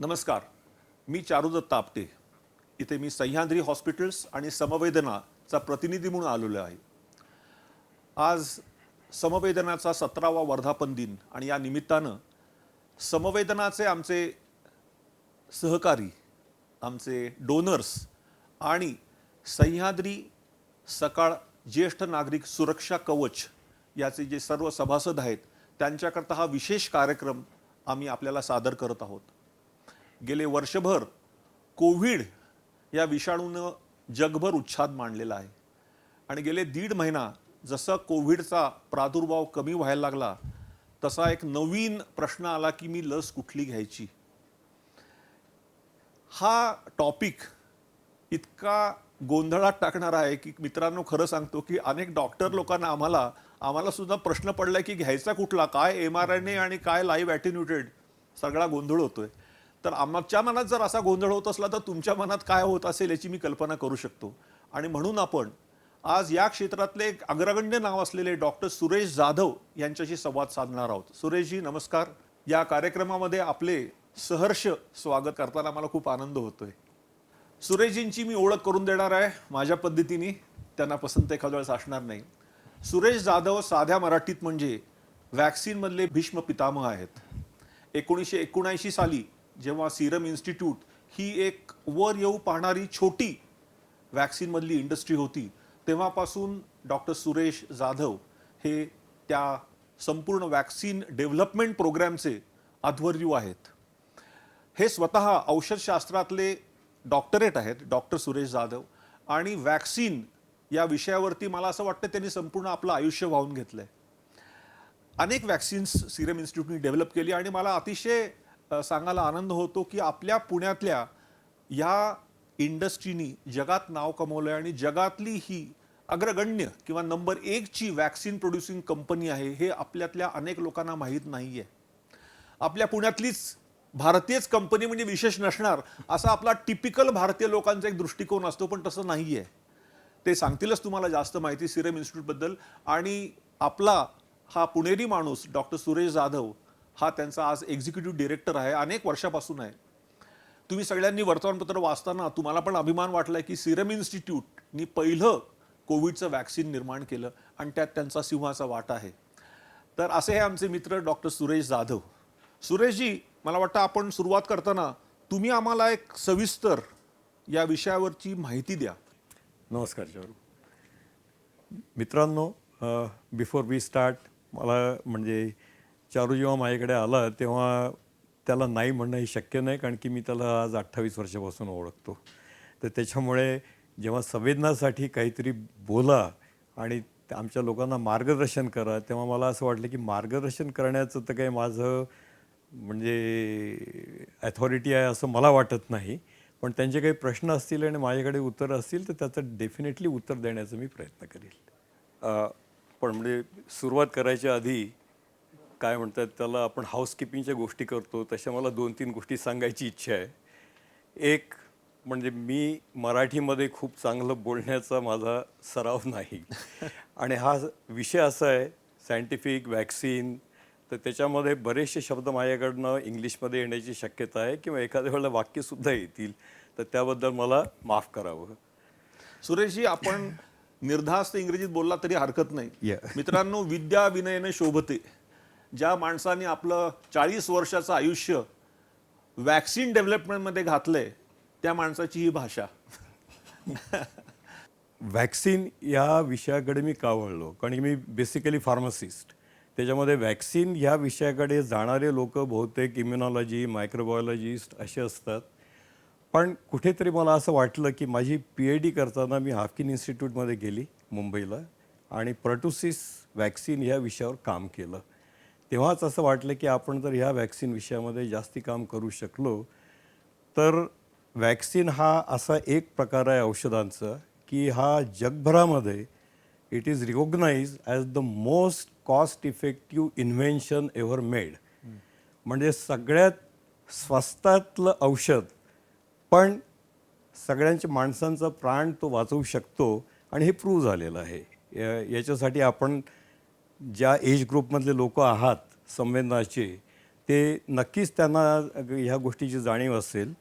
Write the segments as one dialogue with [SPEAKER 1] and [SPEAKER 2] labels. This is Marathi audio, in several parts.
[SPEAKER 1] नमस्कार. मी चारुदत्त आपटे. इथे मी सह्याद्री हॉस्पिटल्स आणि समवेदनाचा प्रतिनिधी म्हणून आलेलो आहे. आज समवेदनाचा 17वा वर्धापन दिन आणि या निमित्तानं समवेदनाचे आमचे सहकारी, आमचे डोनर्स आणि सह्याद्री सकाळ ज्येष्ठ नागरिक सुरक्षा कवच याचे जे सर्व सभासद आहेत त्यांच्याकरता हा विशेष कार्यक्रम आम्ही आपल्याला सादर करत आहोत. गेले वर्षभर कोविड या विषाणूनं जगभर उच्छाद मांडलेला आहे आणि गेले 1.5 महिना जसं कोविडचा प्रादुर्भाव कमी व्हायला लागला तसा एक नवीन प्रश्न आला की मी लस कुठली घ्यायची. हा टॉपिक इतका गोंधळात टाकणारा आहे की मित्रांनो, खरं सांगतो की अनेक डॉक्टर लोकांना आम्हाला सुद्धा प्रश्न पडलाय की घ्यायचा कुठला, काय mRNA आणि काय लाईव्ह ॲटेन्युएटेड, सगळा गोंधळ होतोय. तर आमच्या मनात जर असा गोंधळ होत असला तर तुमच्या मनात काय होत असेल याची मी कल्पना करू शकतो. आणि म्हणून आपण आज या क्षेत्रातले एक अग्रगण्य नाव असलेले डॉक्टर सुरेश जाधव यांच्याशी संवाद साधणार आहोत. सुरेशजी नमस्कार. या कार्यक्रमामध्ये आपले सहर्ष स्वागत करताना मला खूप आनंद होतोय. सुरेशजींची मी ओळख करून देणार आहे माझ्या पद्धतीने, त्यांना पसंत एखाद्या वेळेस असणार नाही. सुरेश जाधव साध्या मराठीत म्हणजे वॅक्सिनमधले भीष्म पितामह आहेत. 1979 साली जेव्हा सिरम इन्स्टिट्यूट ही एक वर येऊ पाहणारी छोटी वॅक्सिनमधली इंडस्ट्री होती तेव्हापासून डॉक्टर सुरेश जाधव हे त्या संपूर्ण वॅक्सिन डेव्हलपमेंट प्रोग्रॅमचे अध्वर्यू आहेत. हे स्वतः औषधशास्त्रातले डॉक्टरेट आहेत डॉक्टर सुरेश जाधव, आणि वॅक्सिन या विषयावरती मला असं वाटतं त्यांनी संपूर्ण आपलं आयुष्य वाहून घेतलंय. अनेक वॅक्सिन्स सिरम इन्स्टिट्यूटने डेव्हलप केली आणि मला अतिशय सांगायला आनंद होतो की आपल्या पुण्यातल्या या इंडस्ट्रीनी जगात नाव कमवलंय आणि जगातली ही अग्रगण्य किंवा नंबर 1 ची वॅक्सिन प्रोड्युसिंग कंपनी आहे हे आपल्यातल्या अनेक लोकांना माहीत नाहीये. आपल्या पुण्यातलीच भारतीयच कंपनी म्हणजे विशेष नसणार असा आपला टिपिकल भारतीय लोकांचा एक दृष्टिकोन असतो, पण तसं नाहीये. ते सांगतीलच तुम्हाला जास्त माहिती सिरम इन्स्टिट्यूटबद्दल. आणि आपला हा पुणेरी माणूस डॉक्टर सुरेश जाधव हा त्यांचा आज एक्झिक्युटिव्ह डिरेक्टर आहे, अनेक वर्षापासून आहे. तुम्ही सगळ्यांनी वर्तमानपत्र वाचताना तुम्हाला पण अभिमान वाटलाय की सिरम इन्स्टिट्यूटनी पहिलं कोविडचं वॅक्सिन निर्माण केलं आणि त्यात त्यांचा सिंहाचा वाटा आहे. तर असे हे आमचे मित्र डॉक्टर सुरेश जाधव. सुरेशजी, मला वाटतं आपण सुरुवात करताना तुम्ही आम्हाला एक सविस्तर या विषयावरची माहिती द्या.
[SPEAKER 2] नमस्कार चारू मित्रांनो. बिफोर वी स्टार्ट, मला म्हणजे चारू जेव्हा माझ्याकडे आला तेव्हा त्याला नाही म्हणणं हे शक्य नाही, कारण की मी त्याला आज 28 वर्षापासून ओळखतो. तर त्याच्यामुळे जेव्हा संवेदनासाठी काहीतरी बोला आणि आमच्या लोकांना मार्गदर्शन करा, तेव्हा मला असं वाटलं की मार्गदर्शन करण्याचं तर काही माझं म्हणजे अथॉरिटी आहे असं मला वाटत नाही, पण त्यांचे काही प्रश्न असतील आणि माझ्याकडे उत्तरं असतील तर त्याचं डेफिनेटली उत्तर देण्याचा मी प्रयत्न करेल. पण म्हणजे सुरुवात करायच्या आधी काय म्हणतात त्याला, आपण हाऊसकीपिंगच्या गोष्टी करतो तशा मला 2-3 गोष्टी सांगायची इच्छा आहे. एक म्हणजे मी मराठीमध्ये खूप चांगलं बोलण्याचा माझा सराव नाही आणि हा विषय असा आहे सायंटिफिक वॅक्सिन, तर त्याच्यामध्ये बरेचसे शब्द माझ्याकडनं इंग्लिशमध्ये येण्याची शक्यता आहे किंवा एखाद्या वेळेला वाक्यसुद्धा येतील, तर त्याबद्दल मला माफ करावं.
[SPEAKER 1] सुरेशजी, आपण निर्धास्त इंग्रजीत बोलला तरी हरकत नाही. मित्रांनो, विद्या विनयने शोभते. ज्या माणसाने आपलं 40 वर्षाचं आयुष्य वॅक्सिन डेव्हलपमेंटमध्ये घातलंय त्या माणसाची ही भाषा.
[SPEAKER 2] वॅक्सिन या विषयाकडे मी का वळलो, कारण की मी बेसिकली फार्मासिस्ट. त्याच्यामध्ये वॅक्सिन ह्या विषयाकडे जाणारे लोक बहुतेक इम्युनॉलॉजी, मायक्रोबायोलॉजिस्ट असे असतात. पण कुठेतरी मला असं वाटलं की माझी PhD करताना मी हाफकिन इन्स्टिट्यूटमध्ये गेली मुंबईला आणि पर्टुसिस वॅक्सिन ह्या विषयावर काम केलं. तेव्हाच असं वाटलं की आपण जर ह्या वॅक्सिन विषयामध्ये जास्ती काम करू शकलो तर वॅक्सिन हा असा एक प्रकार आहे औषधांचा की हा जगभरामध्ये it is recognise as the most cost effective invention ever made. म्हणजे सगळ्यात स्वस्तातलं औषध, पण सगळ्यांच्या माणसांचा प्राण तो वाचवू शकतो आणि हे प्रूव्ह झालेलं आहे. याच्यासाठी आपण ज्या एज ग्रुपमधले लोक आहात संवेदनाचे, ते नक्कीच त्यांना ह्या गोष्टीची जाणीव असेल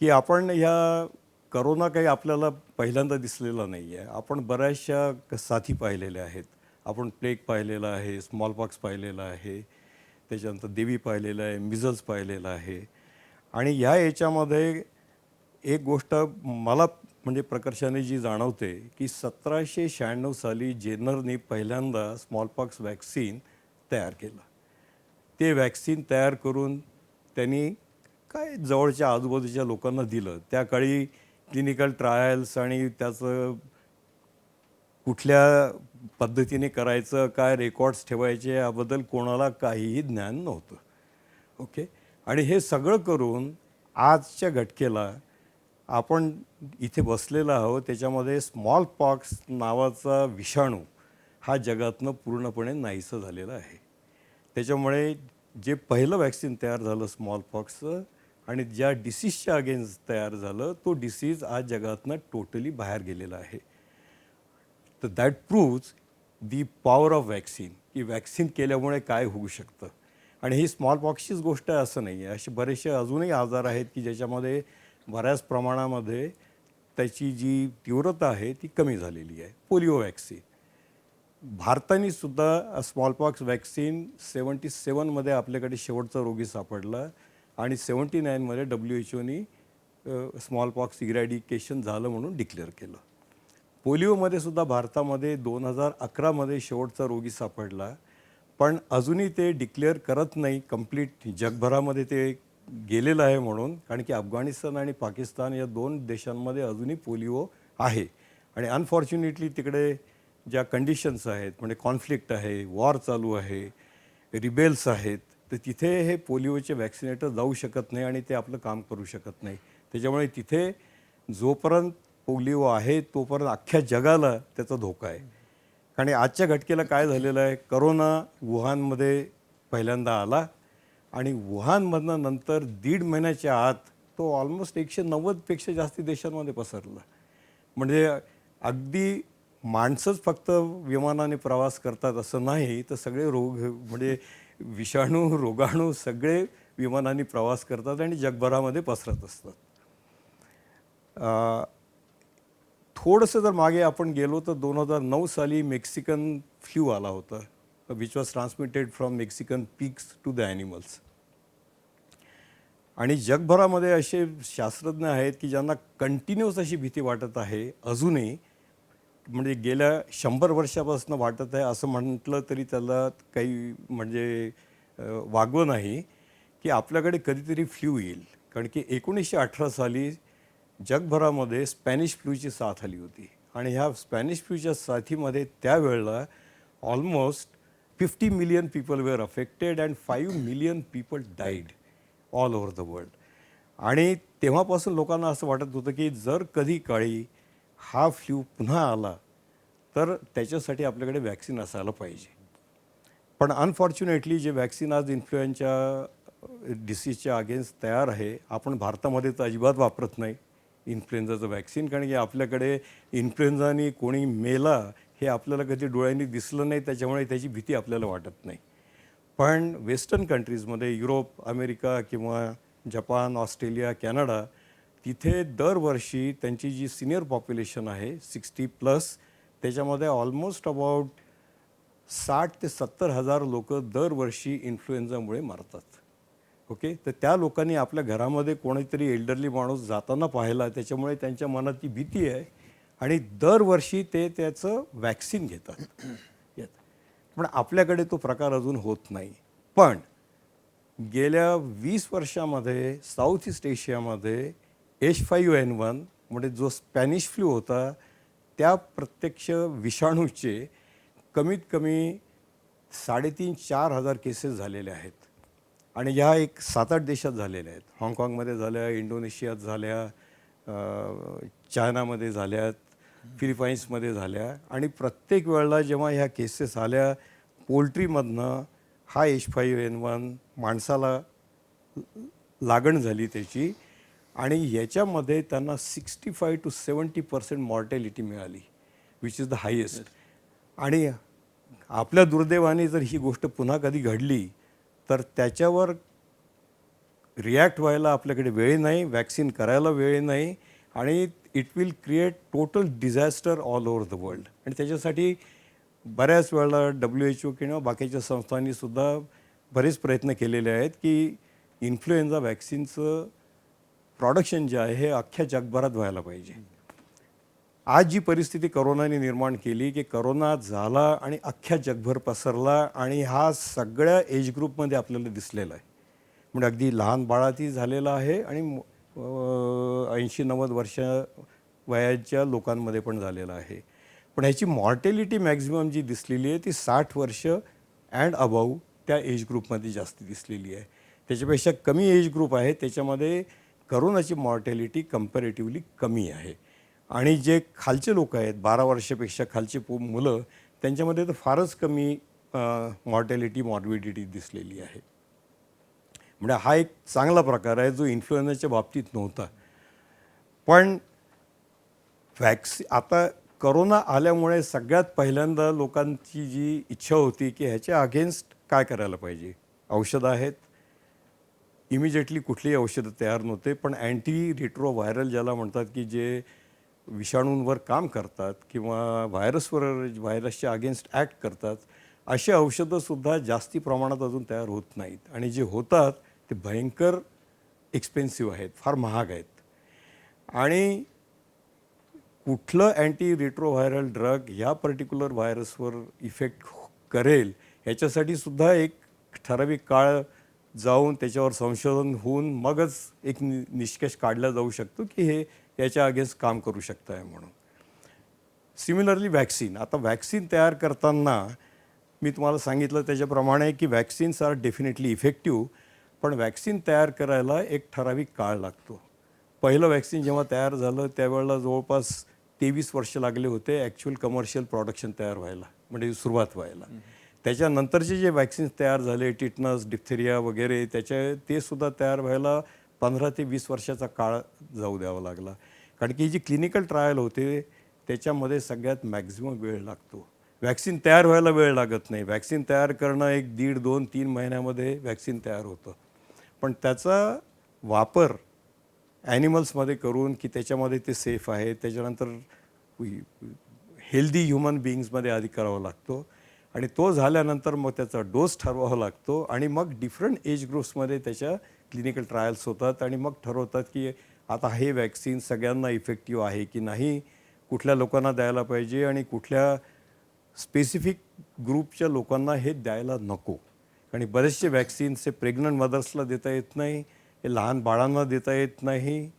[SPEAKER 2] की आपण ह्या करोना काही आपल्याला पहिल्यांदा दिसलेला नाही आहे. आपण बऱ्याचशा साथी पाहिलेल्या आहेत. आपण प्लेग पाहिलेला आहे, स्मॉलपॉक्स पाहिलेला आहे, त्याच्यानंतर देवी पाहिलेलं आहे, मिझल्स पाहिलेलं आहे. आणि ह्या याच्यामध्ये एक गोष्ट मला म्हणजे प्रकर्षाने जी जाणवते की 1796 साली जेनरनी पहिल्यांदा स्मॉलपॉक्स वॅक्सिन तयार केलं. ते वॅक्सिन तयार करून त्यांनी काय जवळच्या आजूबाजूच्या लोकांना दिलं. त्या काळी क्लिनिकल ट्रायल्स आणि त्याचं कुठल्या पद्धतीने करायचं, काय रेकॉर्ड्स ठेवायचे याबद्दल कोणाला काहीही ज्ञान नव्हतं. ओके. आणि हे सगळं करून आजच्या घटकेला आपण इथे बसलेलो आहोत, त्याच्यामध्ये स्मॉल पॉक्स नावाचा विषाणू हा जगातनं पूर्णपणे नाहीसं झालेला आहे. त्याच्यामुळे जे पहिलं वॅक्सिन तयार झालं स्मॉल पॉक्सचं आणि ज्या डिसीजच्या अगेन्स्ट तयार झालं, तो डिसीज आज जगातनं टोटली बाहेर गेलेला आहे. तर that proves the power of vaccine, की वॅक्सिन केल्यामुळे काय होऊ शकतं. आणि ही स्मॉल पॉक्सचीच गोष्ट आहे असं नाही आहे. असे बरेचसे अजूनही आजार आहेत की ज्याच्यामध्ये बऱ्याच प्रमाणामध्ये त्याची जी तीव्रता आहे ती कमी झालेली आहे. पोलिओ वॅक्सिन भारताने सुद्धा स्मॉलपॉक्स वॅक्सिन 77मध्ये आपल्याकडे शेवटचा रोगी सापडला आणि 79मध्ये WHO स्मॉलपॉक्स इरॅडिकेशन झालं म्हणून डिक्लेअर केलं. पोलिओमध्ये सुद्धा भारतामध्ये 2011मध्ये शेवटचा रोगी सापडला, पण अजूनही ते डिक्लेअर करत नाही कंप्लीट जगभरामध्ये ते गेलेलं आहे म्हणून, कारण की अफगाणिस्तान आणि पाकिस्तान या 2 देशांमध्ये अजूनही पोलिओ आहे. आणि अनफॉर्च्युनेटली तिकडे ज्या कंडिशन्स आहेत, म्हणजे कॉन्फ्लिक्ट आहे, वॉर चालू आहे, रिबेल्स आहेत, तर तिथे हे पोलिओचे वॅक्सिनेटर जाऊ शकत नाही आणि ते आपलं काम करू शकत नाही. त्याच्यामुळे तिथे जोपर्यंत पोलिओ आहे तोपर्यंत अख्ख्या जगाला त्याचा धोका आहे. कारण आजच्या घटकेला काय झालेलं आहे, करोना वुहानमध्ये पहिल्यांदा आला आणि वुहानमधनं नंतर 1.5 महिन्याच्या आत तो ऑलमोस्ट 190पेक्षा जास्ती देशांमध्ये पसरला. म्हणजे अगदी माणसंच फक्त विमानाने प्रवास करतात असं नाही, तर सगळे रोग म्हणजे विषाणू रोगाणू सगळे विमानाने प्रवास करतात आणि जगभरामध्ये पसरत असतात. थोडंसं जर मागे आपण गेलो तर 2009 साली मेक्सिकन फ्लू आला होता, which was transmitted from Mexican pigs to the animals. आणि जगभरामध्ये असे शास्त्रज्ञ आहेत की ज्यांना कंटिन्युअस अशी भीती वाटत आहे अजूनही, म्हणजे गेल्या 100 वर्षापासून वाटत आहे असं म्हटलं तरी त्याला काही म्हणजे वागवं नाही, की आपल्याकडे कधीतरी फ्लू येईल. कारण की 1918 साली जगभरामध्ये स्पॅनिश फ्लूची साथ आली होती आणि ह्या स्पॅनिश फ्लूच्या साथीमध्ये त्यावेळेला almost 50 million people were affected and 5 million people died all over the world. आणि तेव्हापासून लोकांना असं वाटत होतं की जर कधी काळी हा फ्लू पुन्हा आला तर त्याच्यासाठी आपल्याकडे वॅक्सिन असायला पाहिजे. पण अनफॉर्च्युनेटली जे वॅक्सिन आज इन्फ्लुएन्झा डिसीजच्या अगेन्स्ट तयार आहे, आपण भारतामध्ये तर अजिबात वापरत नाही इन्फ्लुएन्झाचं वॅक्सिन, कारण की आपल्याकडे इन्फ्लुएन्झानी कोणी मेला हे आपल्याला कधी डोळ्यांनी दिसलं नाही, त्याच्यामुळे त्याची भीती आपल्याला वाटत नाही. पण वेस्टर्न कंट्रीजमध्ये युरोप, अमेरिका किंवा जपान, ऑस्ट्रेलिया, कॅनडा, तिथे दरवर्षी त्यांची जी सिनियर पॉप्युलेशन आहे 60+, त्याच्यामध्ये ऑलमोस्ट अबाउट 60 ते 70 हजार लोक दरवर्षी इन्फ्लुएन्झामुळे मरतात. ओके. तर त्या लोकांनी आपल्या घरामध्ये कोणीतरी एल्डरली माणूस जाताना पाहिला, त्याच्यामुळे त्यांच्या मनात ती भीती आहे आणि दरवर्षी ते त्याचं वॅक्सिन घेतात. पण आपल्याकडे तो प्रकार अजून होत नाही. पण गेल्या 20 वर्षामध्ये साऊथ ईस्ट एशियामध्ये H5N1 म्हणजे जो स्पॅनिश फ्लू होता त्या प्रत्यक्ष विषाणूचे कमीत कमी 3,500-4 हजार केसेस झालेल्या आहेत. आणि ह्या एक 7-8 देशात झालेल्या आहेत. हाँगकाँगमध्ये झाल्या, इंडोनेशियात झाल्या, चायनामध्ये झाल्यात, फिलिपाईन्समध्ये झाल्या. आणि प्रत्येक वेळेला जेव्हा ह्या केसेस आल्या पोल्ट्रीमधनं हा H5N1 माणसाला लागण झाली त्याची आणि याच्यामध्ये त्यांना 65 to 70% मॉर्टॅलिटी मिळाली, विच इज द हायेस्ट. आणि आपल्या दुर्दैवाने जर ही गोष्ट पुन्हा कधी घडली तर त्याच्यावर रिॲक्ट व्हायला आपल्याकडे वेळ नाही, वॅक्सिन करायला वेळ नाही आणि it will create total disaster all over the world. आणि त्याच्यासाठी बऱ्याच वेळेला WHO किंवा बाकीच्या संस्थांनी सुद्धा बरेच प्रयत्न केलेले आहेत की इन्फ्लुएन्झा वॅक्सिनचं प्रोडक्शन जे आहे हे अख्ख्या जगभरात व्हायला पाहिजे. आज जी परिस्थिती करोनाने निर्माण केली की करोना झाला आणि अख्ख्या जगभर पसरला आणि हा सगळ्या एज ग्रुपमध्ये आपल्याला दिसलेला आहे. म्हणजे अगदी लहान बाळातही झालेला आहे आणि 80-90 वर्ष वयाच्या लोकांमध्ये पण झालेला आहे. पण ह्याची मॉर्टेलिटी मॅक्झिमम जी दिसलेली आहे ती 60 वर्ष अँड अबाऊ त्या एज ग्रुपमध्ये जास्त दिसलेली आहे. त्याच्यापेक्षा कमी एज ग्रुप आहे त्याच्यामध्ये करोनाची मॉर्टेलिटी कंपॅरेटिव्हली कमी आहे. आणि जे खालचे लोक आहेत 12 वर्षापेक्षा खालची मुलं त्यांच्यामध्ये तर फारच कमी मॉर्टॅलिटी मॉर्बिडिटी दिसलेली आहे. म्हणजे हा एक चांगला प्रकार आहे जो इन्फ्लुएन्झाच्या बाबतीत नव्हता. पण आता करोना आल्यामुळे सगळ्यात पहिल्यांदा लोकांची जी इच्छा होती की ह्याच्या अगेन्स्ट काय करायला पाहिजे. औषधं आहेत, इमिजिएटली कुठलीही औषधं तयार नव्हते, पण अँटी रिट्रो व्हायरल ज्याला म्हणतात की जे विषाणूंवर काम करतात किंवा व्हायरसच्या अगेन्स्ट ॲक्ट करतात, अशी औषधंसुद्धा जास्ती प्रमाणात अजून तयार होत नाहीत. आणि जे होतात ते भयंकर एक्सपेन्सिव्ह आहेत, फार महाग आहेत. आणि कुठलं अँटी रिट्रोव्हायरल ड्रग ह्या पर्टिक्युलर व्हायरसवर इफेक्ट करेल ह्याच्यासाठी सुद्धा एक ठराविक काळ जाऊन त्याच्यावर संशोधन होऊन मगच एक निष्कर्ष काढला जाऊ शकतो की हे याच्या अगेन्स्ट काम करू शकतं आहे म्हणून. सिमिलरली वॅक्सिन, आता वॅक्सिन तयार करताना मी तुम्हाला सांगितलं त्याच्याप्रमाणे की वॅक्सिन्स आर डेफिनेटली इफेक्टिव्ह, पण वॅक्सिन तयार करायला एक ठराविक काळ लागतो. पहिलं वॅक्सिन जेव्हा तयार झालं त्यावेळेला जवळपास 23 वर्ष लागले होते ॲक्च्युअल कमर्शियल प्रोडक्शन तयार व्हायला, म्हणजे सुरुवात व्हायला. त्याच्यानंतरचे जे वॅक्सिन्स तयार झाले टिटनस, डिप्थेरिया वगैरे ते सुद्धा तयार व्हायला 15 ते 20 वर्षाचा काळ जाऊ द्यावा लागला. कारण की जी क्लिनिकल ट्रायल होते त्याच्यामध्ये सगळ्यात मॅक्झिमम वेळ लागतो. वॅक्सिन तयार व्हायला वेळ लागत नाही. वॅक्सिन तयार करणं 1, 1.5, 2, 3 महिन्यामध्ये वॅक्सिन तयार होतं. पण त्याचा वापर ॲनिमल्समध्ये करून की त्याच्यामध्ये ते सेफ आहे, त्याच्यानंतर हेल्दी ह्युमन बिईंग्समध्ये आधी करावा लागतो आणि तो झाल्यानंतर मग त्याचा डोस ठरवावा लागतो आणि मग डिफरंट एज ग्रुप्समध्ये त्याच्या क्लिनिकल ट्रायल्स होतात आणि मग ठरवतात की आता हे वॅक्सिन सगळ्यांना इफेक्टिव्ह आहे की नाही, कुठल्या लोकांना द्यायला पाहिजे आणि कुठल्या स्पेसिफिक ग्रुपच्या लोकांना हे द्यायला नको. आणि बरेचसे वॅक्सिन्स हे प्रेग्नंट मदर्सला देता येत नाही, हे लहान बाळांना देता येत नाही.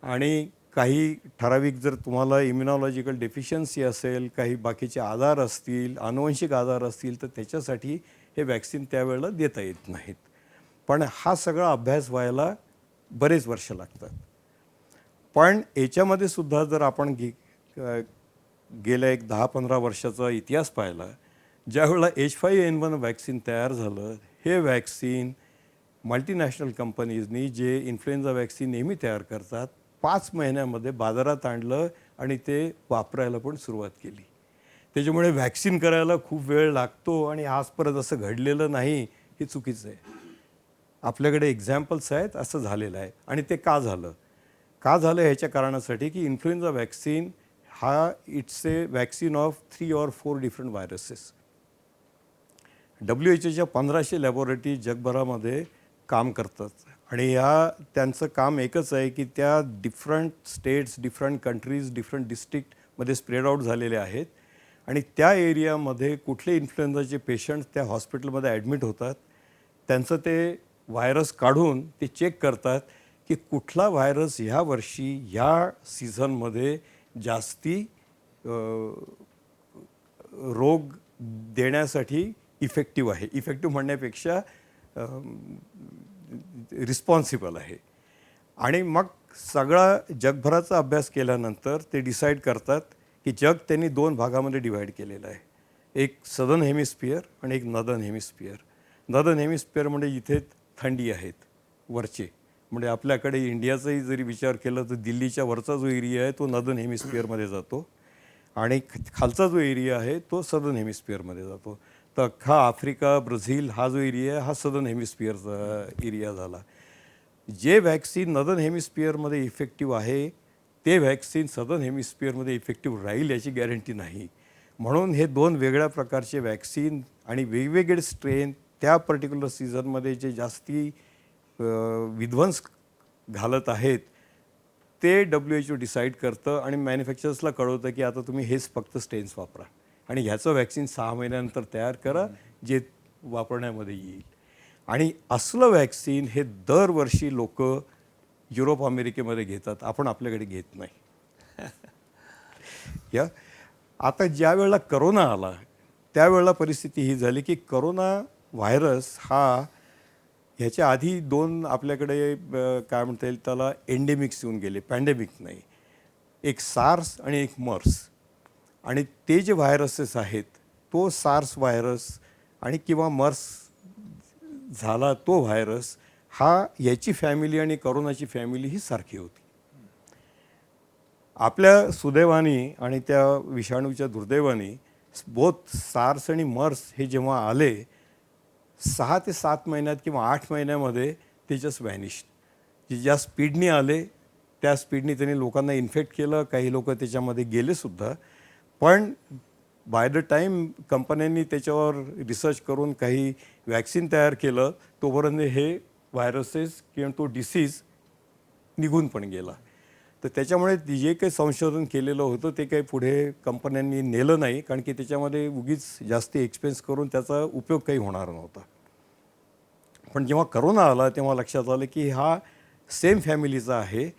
[SPEAKER 2] आणि काही ठराविक जर तुम्हाला इम्युनॉलॉजिकल डेफिशियन्सी असेल, काही बाकीचे आजार असतील, आनुवंशिक आजार असतील तर त्याच्यासाठी हे वॅक्सिन त्यावेळेला देता येत नाहीत. पण हा सगळा अभ्यास व्हायला बरेच वर्ष लागतात. पण याच्यामध्ये सुद्धा जर आपण गेल्या एक 10-15 वर्षाचा इतिहास पाहिला, ज्यावेळेला H5N1 वॅक्सिन तयार झालं, हे वॅक्सिन मल्टीनॅशनल कंपनीजनी जे इन्फ्लुएन्झा वॅक्सिन नेहमी तयार करतात 5 महिन्यामध्ये बाजारात आणलं आणि ते वापरायला पण सुरुवात केली. त्याच्यामुळे वॅक्सिन करायला खूप वेळ लागतो आणि आजपर्यंत असं घडलेलं नाही हे चुकीचं आहे. आपल्याकडे एक्झाम्पल्स आहेत असं झालेलं आहे. आणि ते का झालं ह्याच्या कारणासाठी की इन्फ्लुएन्झा वॅक्सिन हा it's a vaccine of 3 or 4 different viruses. WHOच्या 1500 लॅबोरेटरी जगभरामध्ये काम करतात आणि त्यांचं काम एकच आहे की त्या different states, different countries, different डिस्ट्रिक्टमध्ये स्प्रेड आऊट झालेले आहेत आणि त्या एरियामध्ये कुठले इन्फ्लुएन्झाचे पेशंट्स त्या हॉस्पिटलमध्ये ॲडमिट होतात, त्यांचं ते व्हायरस काढून ते चेक करतात की कुठला व्हायरस ह्या वर्षी ह्या सीझनमध्ये जास्ती रोग देण्यासाठी इफेक्टिव्ह आहे. इफेक्टिव्ह म्हणण्यापेक्षा रिस्पॉन्सिबल आहे. आणि मग सगळा जगभराचा अभ्यास केल्यानंतर ते डिसाईड करतात की जग त्यांनी 2 भागामध्ये डिवाईड केलेलं आहे. एक सदर्न हेमिस्फिअर आणि एक नॉर्दर्न हेमिस्फिअर. नॉर्दर्न हेमिस्फिअर म्हणजे जिथे थंडी आहेत वरचे, म्हणजे आपल्याकडे इंडियाचाही जरी विचार केला तर दिल्लीच्या वरचा जो एरिया आहे तो नॉर्दर्न हेमिस्फिअरमध्ये जातो आणि खालचा जो एरिया आहे तो सदर्न हेमिस्फिअरमध्ये जातो. तर अख्खा आफ्रिका, ब्राझील हा जो एरिया आहे हा सदर्न हेमिस्फिअरचा एरिया झाला. जे वॅक्सिन नॉर्दर्न हेमिस्फिअरमध्ये इफेक्टिव्ह आहे ते वॅक्सिन सदर्न हेमिस्फिअरमध्ये इफेक्टिव्ह राहील याची गॅरंटी नाही. म्हणून हे दोन वेगळ्या प्रकारचे वॅक्सिन आणि वेगवेगळे स्ट्रेन त्या पर्टिक्युलर सीझनमध्ये जे जास्ती विध्वंस घालत आहेत ते WHO डिसाईड करतं आणि मॅन्युफॅक्चरर्सला कळवतं की आता तुम्ही हेच फक्त स्ट्रेन्स वापरा आणि ह्याचं वॅक्सिन 6 महिन्यानंतर तयार करा जे वापरण्यामध्ये येईल. आणि असलं वॅक्सिन हे दरवर्षी लोक युरोप अमेरिकेमध्ये घेतात, आपण आपल्याकडे घेत नाही. या आता ज्या वेळेला करोना आला त्यावेळेला परिस्थिती ही झाली की करोना व्हायरस हा ह्याच्या आधी 2 आपल्याकडे काय म्हणता येईल त्याला एंडेमिक्स येऊन गेले, पॅन्डेमिक नाही. एक सार्स आणि एक मर्स. आणि ते जे व्हायरसेस आहेत तो सार्स व्हायरस आणि किंवा मर्स झाला तो व्हायरस हा याची फॅमिली आणि करोनाची फॅमिली ही सारखी होती. आपल्या सुदैवाने आणि त्या विषाणूच्या दुर्दैवाने बोथ सार्स आणि मर्स हे जेव्हा आले 6 ते 7 महिन्यात किंवा 8 महिन्यामध्ये ते जस्ट व्हॅनिश्ड. ज्या स्पीडनी आले त्या स्पीडनी त्यांनी लोकांना इन्फेक्ट केलं, काही लोक त्याच्यामध्ये गेलेसुद्धा. पण बाय द टाईम कंपन्यांनी त्याच्यावर रिसर्च करून काही वॅक्सिन तयार केलं तोपर्यंत हे व्हायरसेस किंवा तो डिसीज निघून पण गेला. तर त्याच्यामुळे जे काही संशोधन केलेलं होतं ते काही पुढे कंपन्यांनी नेलं नाही, कारण की त्याच्यामध्ये उगीच जास्ती एक्सपेन्स करून त्याचा उपयोग काही होणार नव्हता. पण जेव्हा करोना आला तेव्हा लक्षात आलं की हा सेम फॅमिलीचा आहे.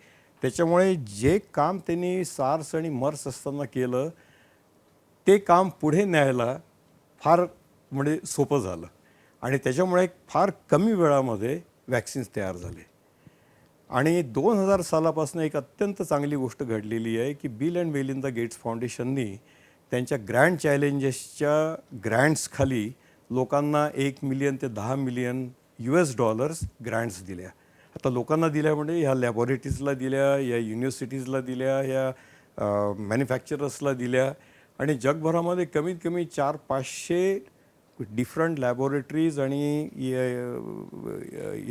[SPEAKER 2] त्याच्यामुळे जे काम त्यांनी सार्स आणि मर्स असताना केलं ते काम पुढे न्यायला फार म्हणजे सोपं झालं आणि त्याच्यामुळे फार कमी वेळामध्ये वॅक्सिन्स तयार झाले. आणि 2000 सालापासून एक अत्यंत चांगली गोष्ट घडलेली आहे की बिल अँड मेलिंदा गेट्स फाउंडेशननी त्यांच्या ग्रँड चॅलेंजेसच्या ग्रँट्सखाली लोकांना 1 मिलियन ते 10 मिलियन $US ग्रँट्स दिल्या. आता लोकांना दिल्या म्हणजे ह्या लॅबॉरेटरीजला दिल्या, या युनिव्हर्सिटीजला दिल्या, या मॅन्युफॅक्चरर्सला दिल्या आणि जगभरामध्ये कमीत कमी 400-500 डिफरंट लॅबॉरेटरीज आणि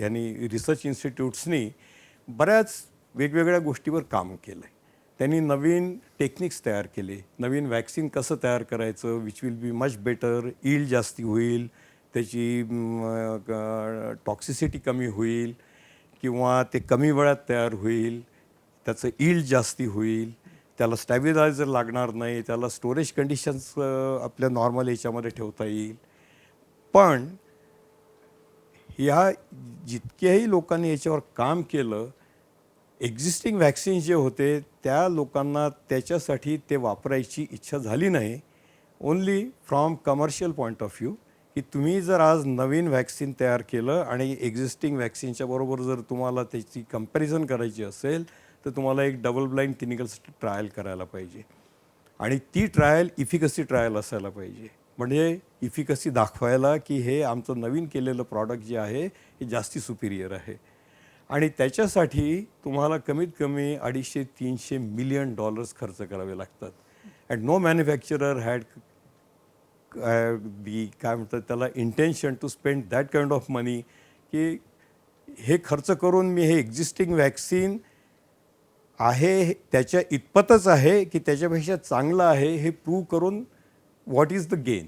[SPEAKER 2] यांनी रिसर्च इन्स्टिट्यूट्सनी बऱ्याच वेगवेगळ्या गोष्टीवर काम केलं आहे. त्यांनी नवीन टेक्निक्स तयार केले, नवीन वॅक्सिन कसं तयार करायचं which will be much better, yield जास्ती होईल, त्याची टॉक्सिसिटी कमी होईल किंवा ते कमी वेळात तयार होईल, त्याचं ईल्ड जास्ती होईल, त्याला स्टॅबिलायझर लागणार नाही, त्याला स्टोरेज कंडिशन्स आपल्या नॉर्मल याच्यामध्ये ठेवता येईल. पण या जितक्याही लोकांनी याच्यावर काम केलं एक्झिस्टिंग वॅक्सिन्स जे होते त्या लोकांना त्याच्यासाठी ते वापरायची इच्छा झाली नाही. Only from commercial point of view की तुम्ही जर आज नवीन वॅक्सिन तयार केलं आणि एक्झिस्टिंग वॅक्सिनच्या बरोबर जर तुम्हाला त्याची कंपॅरिझन करायची असेल तर तुम्हाला एक डबल ब्लाइंड क्लिनिकल ट्रायल करायला पाहिजे आणि ती ट्रायल इफिकसी ट्रायल असायला पाहिजे. म्हणजे इफिकसी दाखवायला की हे आमचं नवीन केलेलं प्रॉडक्ट जे आहे हे जास्ती सुपिरियर आहे. आणि त्याच्यासाठी तुम्हाला कमीत कमी $250-300 मिलियन खर्च करावे लागतात. And no manufacturer had the काय म्हणतात त्याला intention to spend that kind of money की हे खर्च करून मी हे एक्झिस्टिंग वॅक्सिन आहे त्याच्या इतपतच आहे की त्याच्यापेक्षा चांगलं आहे हे प्रूव्ह करून व्हॉट इज द गेन.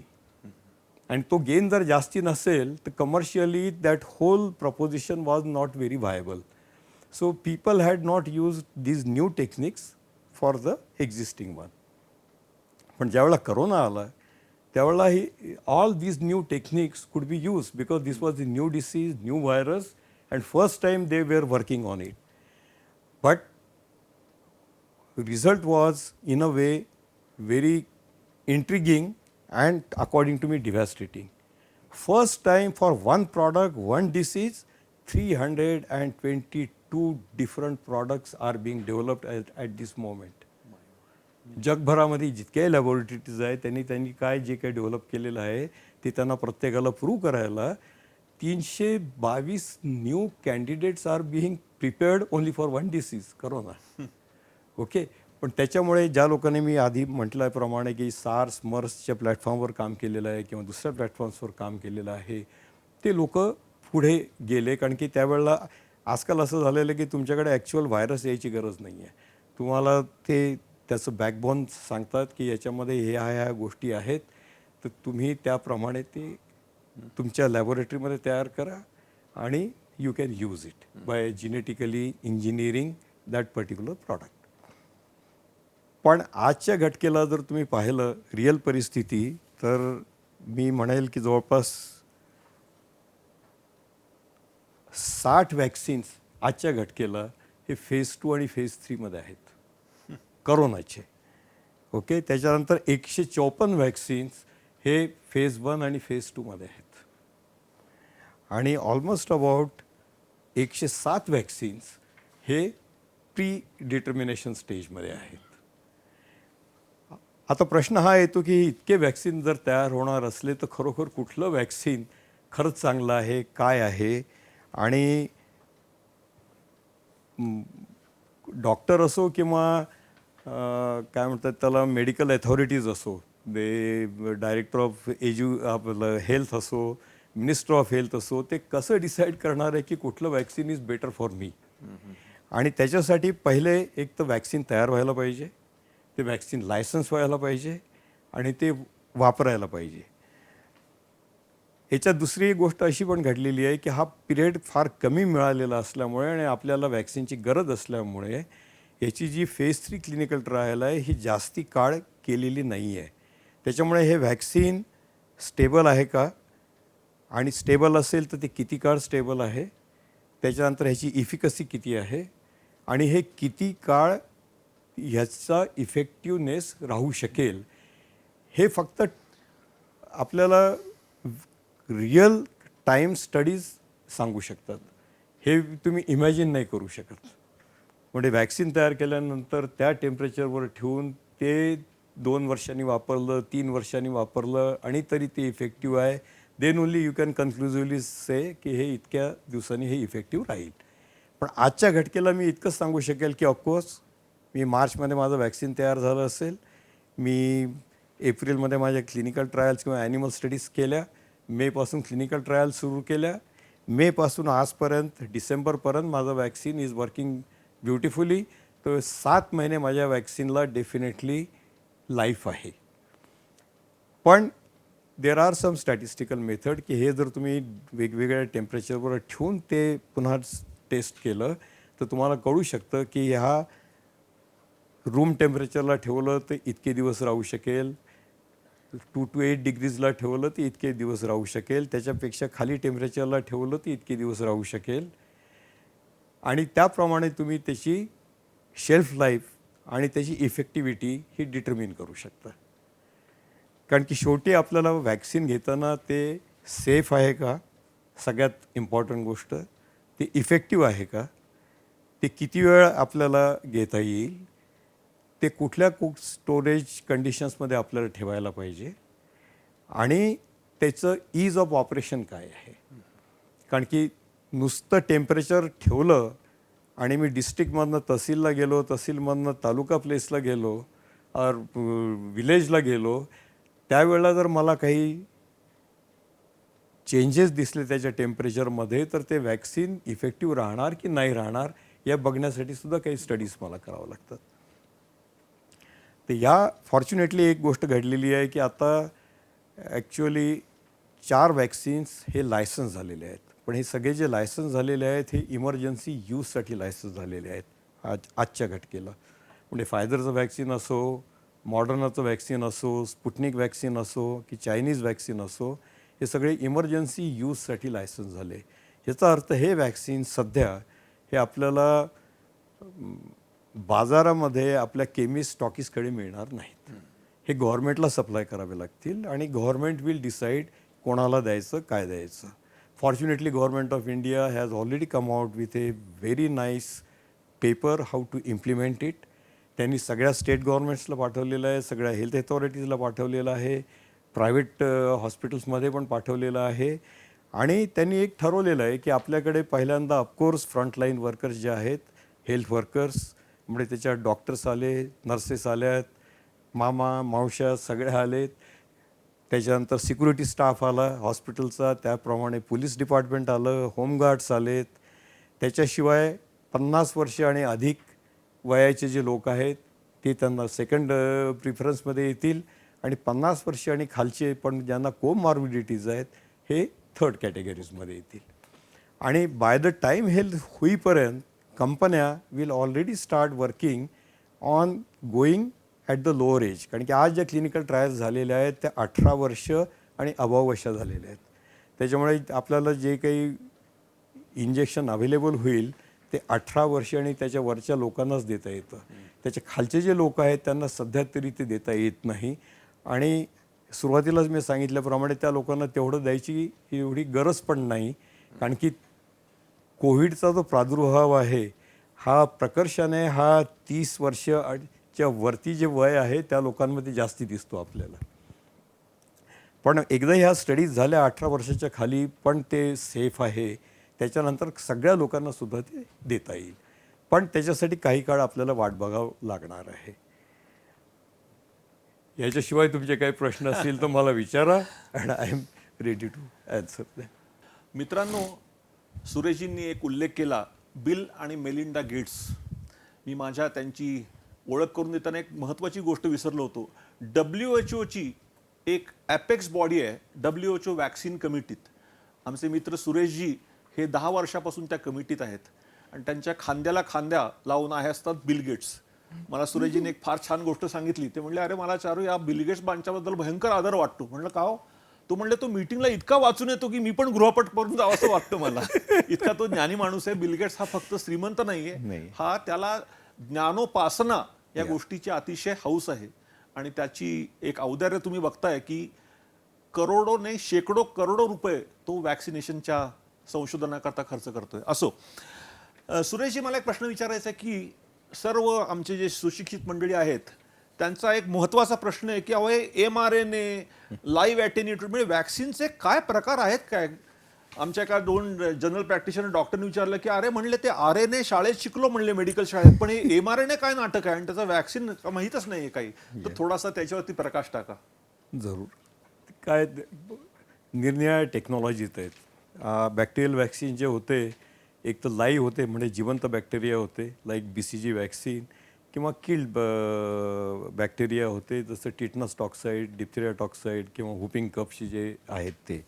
[SPEAKER 2] आणि तो गेन जर जास्ती नसेल तर commercially that whole proposition was not very viable. So people had not use these new techniques for the existing one. पण ज्यावेळेला करोना आला त्यावेळेला ही all these new techniques could be use because this was the new disease, new virus and first time they were working on it. But result was in a way very intriguing and according to me devastating. First time for one product, one disease, 322 different products are being developed at this moment. जगभरामध्ये जितक्याही लॅबोरेटरीज आहेत त्यांनी काय जे काही डेव्हलप केलेलं आहे ते त्यांना प्रत्येकाला प्रूव्ह करायला 322 new candidates are being prepared only for one disease corona. Okay. पण त्याच्यामुळे ज्या लोकांनी मी आधी म्हटल्याप्रमाणे की सार्स मर्सच्या प्लॅटफॉर्मवर काम केलेलं आहे किंवा दुसऱ्या प्लॅटफॉर्म्सवर काम केलेलं आहे, ते लोक पुढे गेले. कारण की त्यावेळेला आजकाल असं झालेलं आहे की तुमच्याकडे ॲक्च्युअल व्हायरस यायची गरज नाही आहे. तुम्हाला ते त्याचं बॅकबोन सांगतात की याच्यामध्ये ह्या गोष्टी आहेत, तर तुम्ही त्याप्रमाणे ते तुमच्या लॅबोरेटरीमध्ये तयार करा आणि you can use it by genetically engineering that particular product. पण आजच्या घटकेला जर तुम्ही पाहिलं रिअल परिस्थिती, तर मी म्हणेल की जवळपास 60 वॅक्सिन्स आजच्या घटकेला हे फेज 2 आणि फेज 3 मध्ये आहेत करोनाचे. ओके, त्याच्यानंतर 154 वॅक्सिन्स हे फेज 1 आणि फेज 2 मध्ये आहेत आणि ऑलमोस्ट अबाउट 107 वॅक्सिन्स हे प्री डिटर्मिनेशन स्टेजमध्ये आहेत. आता प्रश्न हा येतो की इतके वॅक्सिन जर तयार होणार असले तर खरोखर कुठलं वॅक्सिन खरंच चांगलं आहे, काय आहे. आणि डॉक्टर असो किंवा काय म्हणतात त्याला मेडिकल अथॉरिटीज असो, दे डायरेक्टर ऑफ आपलं हेल्थ असो, मिनिस्टर ऑफ हेल्थ असो, ते कसं डिसाईड करणार आहे की कुठलं vaccine is better for me. आणि त्याच्यासाठी पहिले एक तर वॅक्सिन तयार व्हायला पाहिजे, ते वॅक्सिन लायसन्स व्हायला पाहिजे आणि ते वापरायला पाहिजे. याच्यात दुसरी गोष्ट अशी पण घडलेली आहे की हा पिरियड फार कमी मिळालेला असल्यामुळे आणि आपल्याला वॅक्सिनची गरज असल्यामुळे याची जी फेज 3 क्लिनिकल ट्रायल आहे ही जास्ती काळ केलेली नाही आहे. त्याच्यामुळे हे वॅक्सिन स्टेबल आहे का, आणि स्टेबल असेल तर ते किती काळ स्टेबल आहे, त्याच्यानंतर ह्याची इफिकसी किती आहे आणि हे किती काळ ह्याचा इफेक्टिवनेस राहू शकेल, हे फक्त आपल्याला रिअल टाईम स्टडीज सांगू शकतात. हे तुम्ही इमॅजिन नाही करू शकत. म्हणजे वॅक्सिन तयार केल्यानंतर त्या टेम्परेचरवर ठेवून ते 2 वर्षांनी वापरलं, 3 वर्षांनी वापरलं आणि तरी ते इफेक्टिव्ह आहे, देन ओनली यू कॅन कन्क्लुझिव्हली से की हे इतक्या दिवसांनी हे इफेक्टिव्ह राहील. पण आजच्या घटकेला मी इतकंच सांगू शकेल की ऑफकोर्स मी मार्चमध्ये माझं वॅक्सिन तयार झालं असेल, मी एप्रिलमध्ये माझ्या क्लिनिकल ट्रायल्स किंवा ॲनिमल स्टडीज केल्या, मेपासून क्लिनिकल ट्रायल सुरू केल्या, मेपासून आजपर्यंत डिसेंबरपर्यंत माझं वॅक्सिन इज वर्किंग ब्युटिफुली. तर 7 महिने माझ्या वॅक्सिनला डेफिनेटली लाईफ आहे. पण there are some statistical method की हे जर तुम्ही वेगवेगळ्या टेम्परेचरवर ठेवून ते पुन्हा टेस्ट केलं तर तुम्हाला कळू शकतं की ह्या रूम टेम्परेचरला ठेवलं तर इतके दिवस राहू शकेल, 2 to 8 डिग्रीजला ठेवलं तर इतके दिवस राहू शकेल, त्याच्यापेक्षा खाली टेम्परेचरला ठेवलं तर इतके दिवस राहू शकेल. आणि त्याप्रमाणे तुम्ही त्याची शेल्फ लाईफ आणि त्याची इफेक्टिव्हिटी ही डिटर्मिन करू शकता. कारण की शेवटी आपल्याला वॅक्सिन घेताना ते सेफ आहे का, सगळ्यात इम्पॉर्टंट गोष्ट, ते इफेक्टिव्ह आहे का, ते किती वेळ आपल्याला घेता येईल, ते कुठल्या स्टोरेज कंडिशन्समध्ये आपल्याला ठेवायला पाहिजे आणि त्याचं ईज ऑफ ऑपरेशन काय आहे. कारण की नुसतं टेम्परेचर ठेवलं आणि मी डिस्ट्रिक्टमधनं तहसीलला गेलो, तहसीलमधनं तालुका प्लेसला गेलो, विलेजला गेलो, त्यावेळेला जर मला काही चेंजेस दिसले त्याच्या टेम्परेचरमध्ये, तर ते वॅक्सिन इफेक्टिव्ह राहणार की नाही राहणार या बघण्यासाठी सुद्धा काही स्टडीज मला करावं लागतात. तर या फॉर्च्युनेटली एक गोष्ट घडलेली आहे की आता ॲक्च्युअली 4 वॅक्सिन्स हे लायसन्स झालेले आहेत. पण हे सगळे जे लायसन्स झालेले आहेत हे इमर्जन्सी यूजसाठी लायसन्स झालेले आहेत आजच्या घटकेला. म्हणजे फायझरचं वॅक्सिन असो, मॉडर्नाचं वॅक्सिन असो, स्पुटनिक वॅक्सिन असो की चायनीज वॅक्सिन असो, हे सगळे इमर्जन्सी यूजसाठी लायसन्स झाले. याचा अर्थ हे वॅक्सिन सध्या हे आपल्याला बाजारामध्ये आपल्या केमिस्ट स्टॉकिस्टकडे मिळणार नाहीत. हे गव्हर्नमेंटला सप्लाय करावे लागतील आणि गव्हर्नमेंट विल डिसाईड कोणाला द्यायचं, काय द्यायचं. Fortunately government of India has already come out with a very nice paper how to implement it. त्यांनी सगळ्या स्टेट गव्हर्नमेंट्सला पाठवलेलं आहे, सगळ्या हेल्थ अथॉरिटीजला पाठवलेलं आहे, प्रायव्हेट हॉस्पिटल्समध्ये पण पाठवलेलं आहे. आणि त्यांनी एक ठरवलेलं आहे की आपल्याकडे पहिल्यांदा ऑफकोर्स फ्रंटलाईन वर्कर्स जे आहेत, हेल्थ वर्कर्स म्हणजे त्याच्यात डॉक्टर्स आले, नर्सेस आल्यात, मामा मावश्या सगळे आलेत. त्याच्यानंतर सिक्युरिटी स्टाफ आला हॉस्पिटलचा, त्याप्रमाणे पोलीस डिपार्टमेंट आलं, होमगार्ड्स आलेत. त्याच्याशिवाय 50 वर्ष आणि अधिक वयाचे जे लोक आहेत ते त्यांना सेकंड प्रिफरन्समध्ये येतील आणि 50 वर्ष आणि खालचे पण ज्यांना कोमॉर्बिडिटीज आहेत हे थर्ड कॅटेगरीजमध्ये येतील. आणि बाय द टाईम हे होईपर्यंत कंपन्या will already start working on going at the lower age. कारण की आज ज्या क्लिनिकल ट्रायल्स झालेल्या आहेत त्या 18 वर्ष आणि अबाव वर्ष झालेल्या आहेत. त्याच्यामुळे आपल्याला जे काही इंजेक्शन अवेलेबल होईल ते 18 वर्ष आणि त्याच्या वरच्या लोकांनाच देता येतं. त्याच्या खालचे जे लोक आहेत त्यांना सध्या तरी ते देता येत नाही. आणि सुरुवातीलाच मी सांगितल्याप्रमाणे त्या लोकांना तेवढं द्यायची एवढी गरज पण नाही. कारण की कोविडचा जो प्रादुर्भाव आहे हा प्रकर्षाने हा 30 वर्षाच्या वरती जे वय आहे त्या लोकांमध्ये जास्ती दिसतो आपल्याला. पण एकदा ह्या स्टडीज झाल्या 18 वर्षाच्या खाली पण ते सेफ आहे, त्याच्यानंतर सगळ्या लोकांना सुद्धा ते देता येईल. पण त्याच्यासाठी काही काळ आपल्याला वाट बघावं लागणार आहे. याच्याशिवाय तुमचे काही प्रश्न असतील तर मला विचारा and I am ready to answer them.
[SPEAKER 1] मित्रांनो, सुरेशजींनी एक उल्लेख केला, बिल आणि मेलिंडा गेट्स. मी त्यांची ओळख करून देताना एक महत्त्वाची गोष्ट विसरलो होतो. WHO एक ॲपेक्स बॉडी आहे WHO वॅक्सिन कमिटीत. आमचे मित्र सुरेशजी हे 10 वर्षापासून त्या कमिटीत आहेत आणि त्यांच्या खांद्याला खांद्या लावून आहे असतात बिल गेट्स. मला सुरेशजीने एक फार छान गोष्ट सांगितली. ते म्हणले, अरे मला चारू या बिल गेट्स बांच्याबद्दल भयंकर आदर वाटतो. म्हणलं का हो? तो म्हणले, तो मीटिंगला इतका वाचून येतो की मी पण गृहपट करून जावं असं वाटतं मला. इतका तो ज्ञानी माणूस आहे. बिल गेट्स हा फक्त श्रीमंत नाहीये, हा त्याला ज्ञानोपासना या गोष्टीची अतिशय हौस आहे. आणि त्याची एक औदार्य तुम्ही बघताय की करोडो नाही शेकडो करोडो रुपये तो वॅक्सिनेशनच्या संशोधनाकरता खर्च करतोय. असो, सुरेशजी मला एक प्रश्न विचारायचा आहे की सर्व आमचे जे सुशिक्षित मंडळी आहेत त्यांचा एक महत्त्वाचा प्रश्न आहे की अहो mRNA, लाईव्ह ॲटेन्युएटेड म्हणजे वॅक्सिनचे काय प्रकार आहेत काय? आमच्या एका 2 जनरल प्रॅक्टिशनर डॉक्टरने विचारलं की अरे म्हणले ते RNA शाळेत शिकलो म्हणले मेडिकल शाळेत, पण हे mRNA काय नाटक आहे आणि त्याचं वॅक्सिन माहीतच नाही काही. तर थोडासा त्याच्यावरती प्रकाश टाका.
[SPEAKER 2] जरूर. काय निरनिराळ्या टेक्नॉलॉजीज आहेत. बॅक्टेरियल वॅक्सिन जे होते एक तर लाईव्ह होते म्हणजे जिवंत बॅक्टेरिया होते लाईक BCG वॅक्सिन, किंवा किल्ड बॅक्टेरिया होते जसं टिटनस टॉक्साईड, डिप्थेरिया टॉक्साईड किंवा हुपिंग कफशी जे आहेत ते.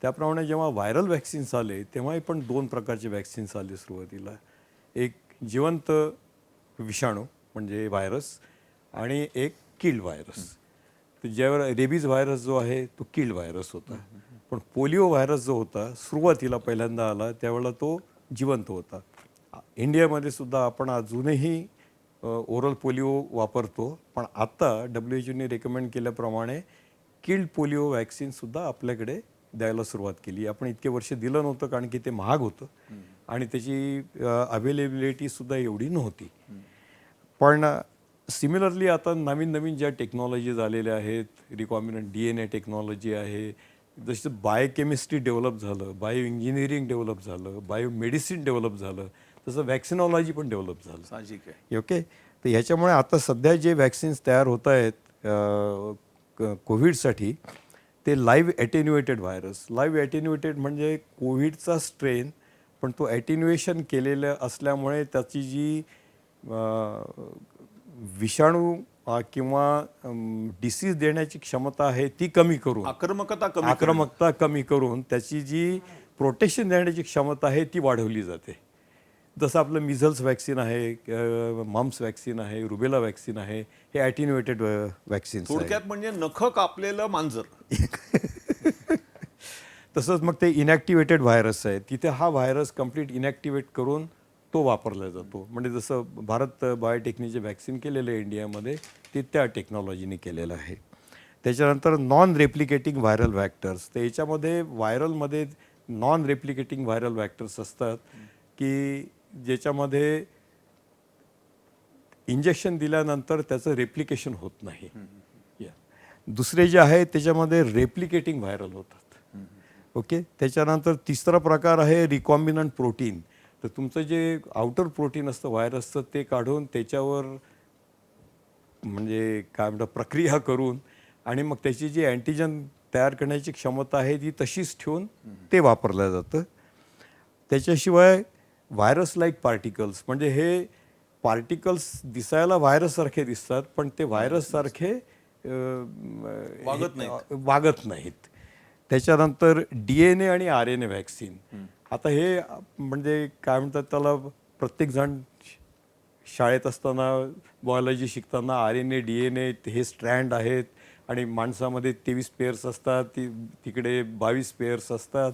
[SPEAKER 2] त्याप्रमाणे जेव्हा व्हायरल वॅक्सिन्स आले तेव्हाही पण 2 प्रकारचे वॅक्सिन्स आले सुरुवातीला. एक जिवंत विषाणू म्हणजे व्हायरस आणि एक किल्ड व्हायरस. तर ज्यावेळेला रेबीज व्हायरस जो आहे तो किल्ड व्हायरस होता. पण पोलिओ व्हायरस जो होता सुरुवातीला पहिल्यांदा आला त्यावेळेला तो जिवंत होता. इंडियामध्ये सुद्धा आपण अजूनही ओरल पोलिओ वापरतो, पण आता WHO रेकमेंड केल्याप्रमाणे किल्ड पोलिओ वॅक्सिनसुद्धा आपल्याकडे द्यायला सुरुवात केली. आपण इतके वर्ष दिलं नव्हतं कारण की ते महाग होतं आणि त्याची अवेलेबिलिटीसुद्धा एवढी नव्हती. पण सिमिलरली आता नवीन नवीन ज्या टेक्नॉलॉजीज आलेल्या आहेत, रिकॉम्बिनंट DNA टेक्नॉलॉजी आहे, जसं बायोकेमिस्ट्री डेव्हलप झालं, बायो इंजिनिअरिंग डेव्हलप झालं, बायोमेडिसिन डेव्हलप झालं, तसं वॅक्सिनॉलॉजी पण डेव्हलप झालं.
[SPEAKER 1] साहजिक आहे.
[SPEAKER 2] ओके. तर ह्याच्यामुळे आता सध्या जे वॅक्सिन्स तयार होत आहेत कोविडसाठी ते लाईव्ह ॲटेन्युएटेड व्हायरस. लाईव्ह ॲटेन्युएटेड म्हणजे कोविडचा स्ट्रेन पण तो ॲटेन्युएशन केलेलं असल्यामुळे त्याची जी विषाणू किंवा डिसीज देण्याची क्षमता आहे ती कमी करून, आक्रमकता कमी करून त्याची जी प्रोटेक्शन देण्याची क्षमता आहे ती वाढवली जाते. जसं आपलं मिझल्स वॅक्सिन आहे, मम्स वॅक्सिन आहे, रुबेला वॅक्सिन आहे, हे ॲटेन्युएटेड वॅक्सिन्स.
[SPEAKER 1] थोडक्यात म्हणजे नख कापलेलं मांजर.
[SPEAKER 2] तसंच मग ते इनॅक्टिवेटेड व्हायरस आहे, तिथे हा व्हायरस कम्प्लीट इनॅक्टिवेट करून तो वापरला जातो. म्हणजे जसं भारत बायोटेक्निकचे वॅक्सिन केलेलं आहे इंडियामध्ये ते त्या टेक्नॉलॉजीने केलेलं आहे. त्याच्यानंतर नॉन रेप्लिकेटिंग व्हायरल व्हॅक्टर्स. तर याच्यामध्ये व्हायरलमध्ये नॉन रेप्लिकेटिंग व्हायरल व्हॅक्टर्स असतात की ज्याच्यामध्ये इंजेक्शन दिल्यानंतर त्याचं रेप्लिकेशन होत नाही. दुसरे जे आहे त्याच्यामध्ये रेप्लिकेटिंग व्हायरल होतात. ओके. त्याच्यानंतर तिसरा प्रकार आहे रिकॉम्बिनंट प्रोटीन. तर तुमचं जे आउटर प्रोटीन असतं व्हायरसचं ते काढून त्याच्यावर म्हणजे काय म्हणतात प्रक्रिया करून आणि मग त्याची जी अँटीजन तयार करण्याची क्षमता आहे ती तशीच ठेवून ते वापरलं जातं. त्याच्याशिवाय व्हायरस लाईक पार्टिकल्स म्हणजे हे पार्टिकल्स दिसायला व्हायरससारखे दिसतात पण ते व्हायरससारखे वागत नाहीत. त्याच्यानंतर DNA आणि RNA व्हॅक्सिन. आता हे म्हणजे काय म्हणतात त्याला प्रत्येकजण शाळेत असताना बायोलॉजी शिकताना RNA DNA हे स्ट्रँड आहेत आणि माणसामध्ये 23 पेअर्स असतात तिकडे 22 पेअर्स असतात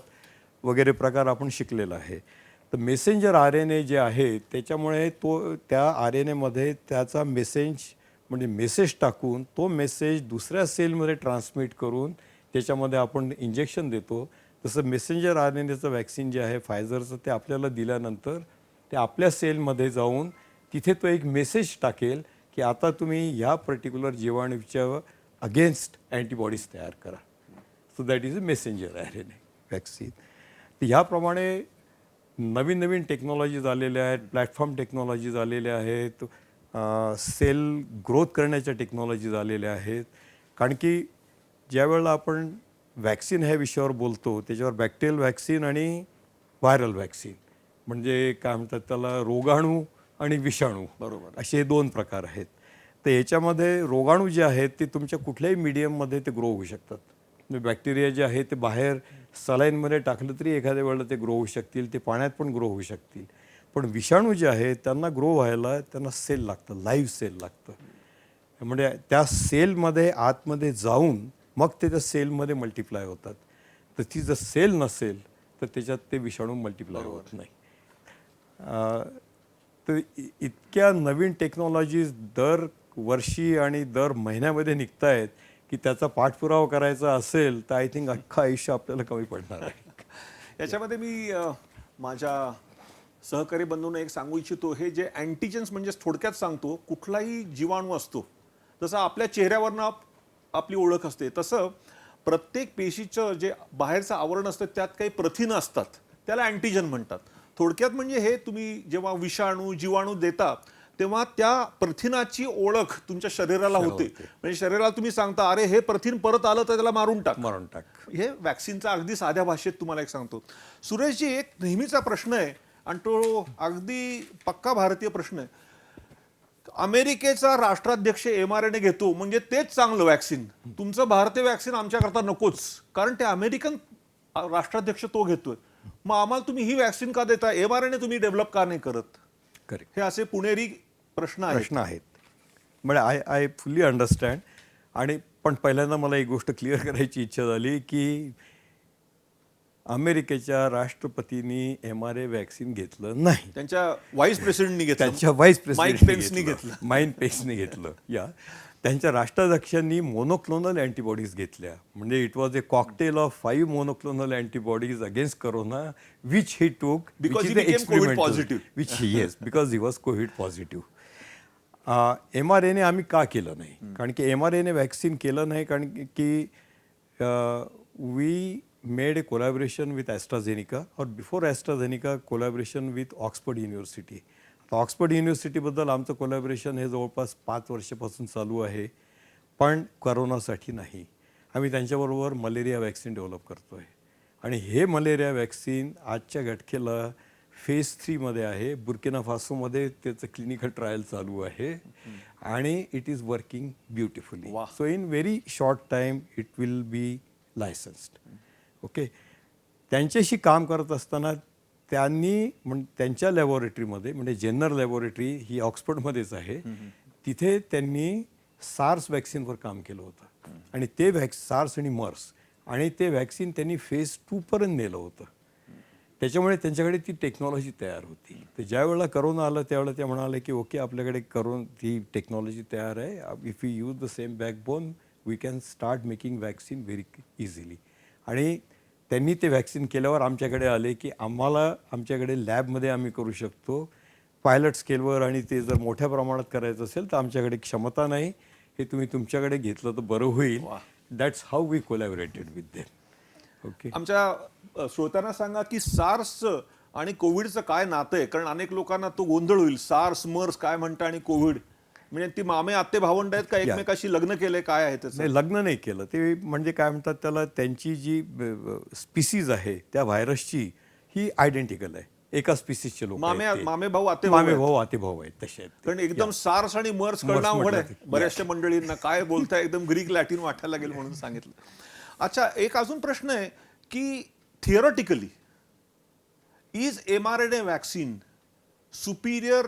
[SPEAKER 2] वगैरे प्रकार आपण शिकलेला आहे. तर मेसेंजर RNA जे आहे त्याच्यामुळे त्या RNA मध्ये त्याचा म्हणजे मेसेज टाकून तो मेसेज दुसऱ्या सेलमध्ये ट्रान्समिट करून त्याच्यामध्ये आपण इंजेक्शन देतो. तसं मेसेंजर RNAचं व्हॅक्सिन जे आहे फायझरचं ते आपल्याला दिल्यानंतर ते आपल्या सेलमध्ये जाऊन तिथे तो एक मेसेज टाकेल की आता तुम्ही ह्या पर्टिक्युलर जीवाणूच्या अगेन्स्ट अँटीबॉडीज तयार करा. So that is a messenger RNA vaccine. तर ह्याप्रमाणे नवीन नवीन टेक्नॉलॉजीज आलेल्या आहेत, प्लॅटफॉर्म टेक्नॉलॉजीज आलेल्या आहेत, सेल ग्रोथ करण्याच्या टेक्नॉलॉजीज आलेल्या आहेत. कारण की ज्या वेळेला आपण वॅक्सिन ह्या विषयावर बोलतो त्याच्यावर बॅक्टेरियल व्हॅक्सिन आणि व्हायरल व्हॅक्सिन म्हणजे काय म्हणतात त्याला रोगाणू आणि विषाणू
[SPEAKER 1] बरोबर
[SPEAKER 2] असे 2 प्रकार आहेत. तर याच्यामध्ये रोगाणू जे आहेत ते तुमच्या कुठल्याही मीडियममध्ये ते ग्रो होऊ शकतात. म्हणजे बॅक्टेरिया जे आहे ते बाहेर सलाईनमध्ये टाकलं तरी एखाद्या वेळेला ते ग्रो होऊ शकतील, ते पाण्यात पण ग्रो होऊ शकतील. पण विषाणू जे आहेत त्यांना ग्रो व्हायला त्यांना सेल लागतं, लाईव्ह सेल लागतं. म्हणजे त्या सेलमध्ये आतमध्ये जाऊन मग ते त्या सेलमध्ये मल्टिप्लाय होतात. तर ती जर सेल नसेल तर त्याच्यात ते विषाणू मल्टिप्लाय होत नाही. तर इतक्या नवीन टेक्नॉलॉजीज दर वर्षी आणि दर महिन्यामध्ये निघत आहेत की त्याचा पाठपुरावा करायचा असेल तर आय थिंक अख्खं आयुष्य आपल्याला कमी पडणार आहे.
[SPEAKER 1] याच्यामध्ये मी माझ्या सहकारी बंधूंना एक सांगू इच्छितो, हे जे अँटीजन्स म्हणजे थोडक्यात सांगतो, कुठलाही जीवाणू असतो जसं आपल्या चेहऱ्यावरनं आपली ओळख असते तसं प्रत्येक पेशीचं जे बाहेरचं आवरण असतं त्यात काही प्रथिनं असतात, त्याला अँटीजन म्हणतात. थोडक्यात म्हणजे हे तुम्ही जेव्हा विषाणू जीवाणू देता तेव्हा त्या प्रथिनाची ओळख तुमच्या शरीराला होते. म्हणजे शरीराला तुम्ही सांगता अरे हे प्रथिन परत आलं तर त्याला मारून टाक. हे वॅक्सिनचा अगदी साध्या भाषेत तुम्हाला एक सांगतो. सुरेशजी, एक नेहमीचा प्रश्न आहे आणि तो अगदी पक्का भारतीय प्रश्न आहे. अमेरिकेचा राष्ट्राध्यक्ष mRNA घेतो म्हणजे तेच चांगलं वॅक्सिन, तुमचं भारतीय वॅक्सिन आमच्याकरता नकोच, कारण ते अमेरिकन राष्ट्राध्यक्ष तो घेतोय, मग आम्हाला तुम्ही ही वॅक्सिन का देता, mRNA तुम्ही डेव्हलप का नाही करत?
[SPEAKER 2] करेक्ट.
[SPEAKER 1] हे असे पुणेरी प्रश्न आहेत.
[SPEAKER 2] म्हणजे आय फुल्ली अंडरस्टँड. आणि पण पहिल्यांदा मला एक गोष्ट क्लिअर करायची इच्छा झाली की अमेरिकेच्या राष्ट्रपतींनी mRNA व्हॅक्सिन घेतलं नाही.
[SPEAKER 1] त्यांच्या व्हाईस प्रेसिडेंटनी घेतलं,
[SPEAKER 2] त्यांच्या व्हाईस
[SPEAKER 1] पेन्सनी घेतलं.
[SPEAKER 2] माईक पेन्सनी घेतलं. त्यांच्या राष्ट्राध्यक्षांनी मोनोक्लोनल अँटीबॉडीज घेतल्या. म्हणजे it was a cocktail of 5 monoclonal antibodies against corona which he took
[SPEAKER 1] Because he became COVID positive.
[SPEAKER 2] Because he was COVID positive. mRNA आम्ही का केलं नाही? कारण की mRNA व्हॅक्सिन केलं नाही कारण की we made a collaboration with AstraZeneca और before AstraZeneca collaboration with Oxford university. Oxford युनिव्हर्सिटीबद्दल आमचं कोलॅबोरेशन हे जवळपास 5 वर्षापासून चालू आहे, पण करोनासाठी नाही. आम्ही त्यांच्याबरोबर मलेरिया व्हॅक्सिन डेव्हलप करतो आहे आणि हे मलेरिया व्हॅक्सिन आजच्या घटकेला फेज 3मध्ये आहे. बुर्किना फासोमध्ये त्याचं क्लिनिकल ट्रायल चालू आहे आणि it is working beautifully. So in very short time it will be licensed. Okay. त्यांच्याशी काम करत असताना त्यांनी त्यांच्या लॅबोरेटरीमध्ये म्हणजे जेन्नर लॅबोरेटरी ही ऑक्सफर्डमध्येच आहे, तिथे त्यांनी सार्स व्हॅक्सिनवर काम केलं होतं आणि ते सार्स आणि मर्स आणि ते व्हॅक्सिन त्यांनी फेज 2पर्यंत नेलं होतं. त्याच्यामुळे त्यांच्याकडे ती टेक्नॉलॉजी तयार होती. तर ज्या वेळेला करोना आलं त्यावेळेला ते म्हणाले की ओके आपल्याकडे ती टेक्नॉलॉजी तयार आहे, if you use the same backbone we can start making vaccine very easily. आणि त्यांनी ते व्हॅक्सिन केल्यावर आमच्याकडे आले की आमच्याकडे लॅबमध्ये आम्ही करू शकतो पायलट स्केलवर आणि ते जर मोठ्या प्रमाणात करायचं असेल तर आमच्याकडे क्षमता नाही, हे तुम्ही तुमच्याकडे घेतलं तर बरं होईल. That's how we collaborated with them. Okay.
[SPEAKER 1] आमच्या श्रोत्यांना सांगा की सार्स आणि कोविडचं काय नातं आहे? कारण अनेक लोकांना तो गोंधळ होईल. सार्स, मर्स काय म्हणतं आणि कोविड. म्हणजे ती मामे आत्ते भावंड आहेत का एकमेकाशी लग्न केलंय, काय आहे त्याचं?
[SPEAKER 2] नाही, लग्न नाही केलं ते, म्हणजे काय म्हणतात त्याला, त्यांची जी स्पिसीज आहे त्या व्हायरसची ही आयडेंटिकल आहे, एका स्पिसीजचे लोक
[SPEAKER 1] मामे भाऊ आते
[SPEAKER 2] मामे भाऊ आते भाऊ आहेत तसे आहेत ते.
[SPEAKER 1] कारण एकदम सार्स आणि मर्स कळणं अवघड आहे बऱ्याचशा मंडळींना. काय बोलताय, एकदम ग्रीक लॅटिन वाटायला लागेल म्हणून सांगितलं. अच्छा, एक अजून प्रश्न आहे की theoretically is mRNA vaccine superior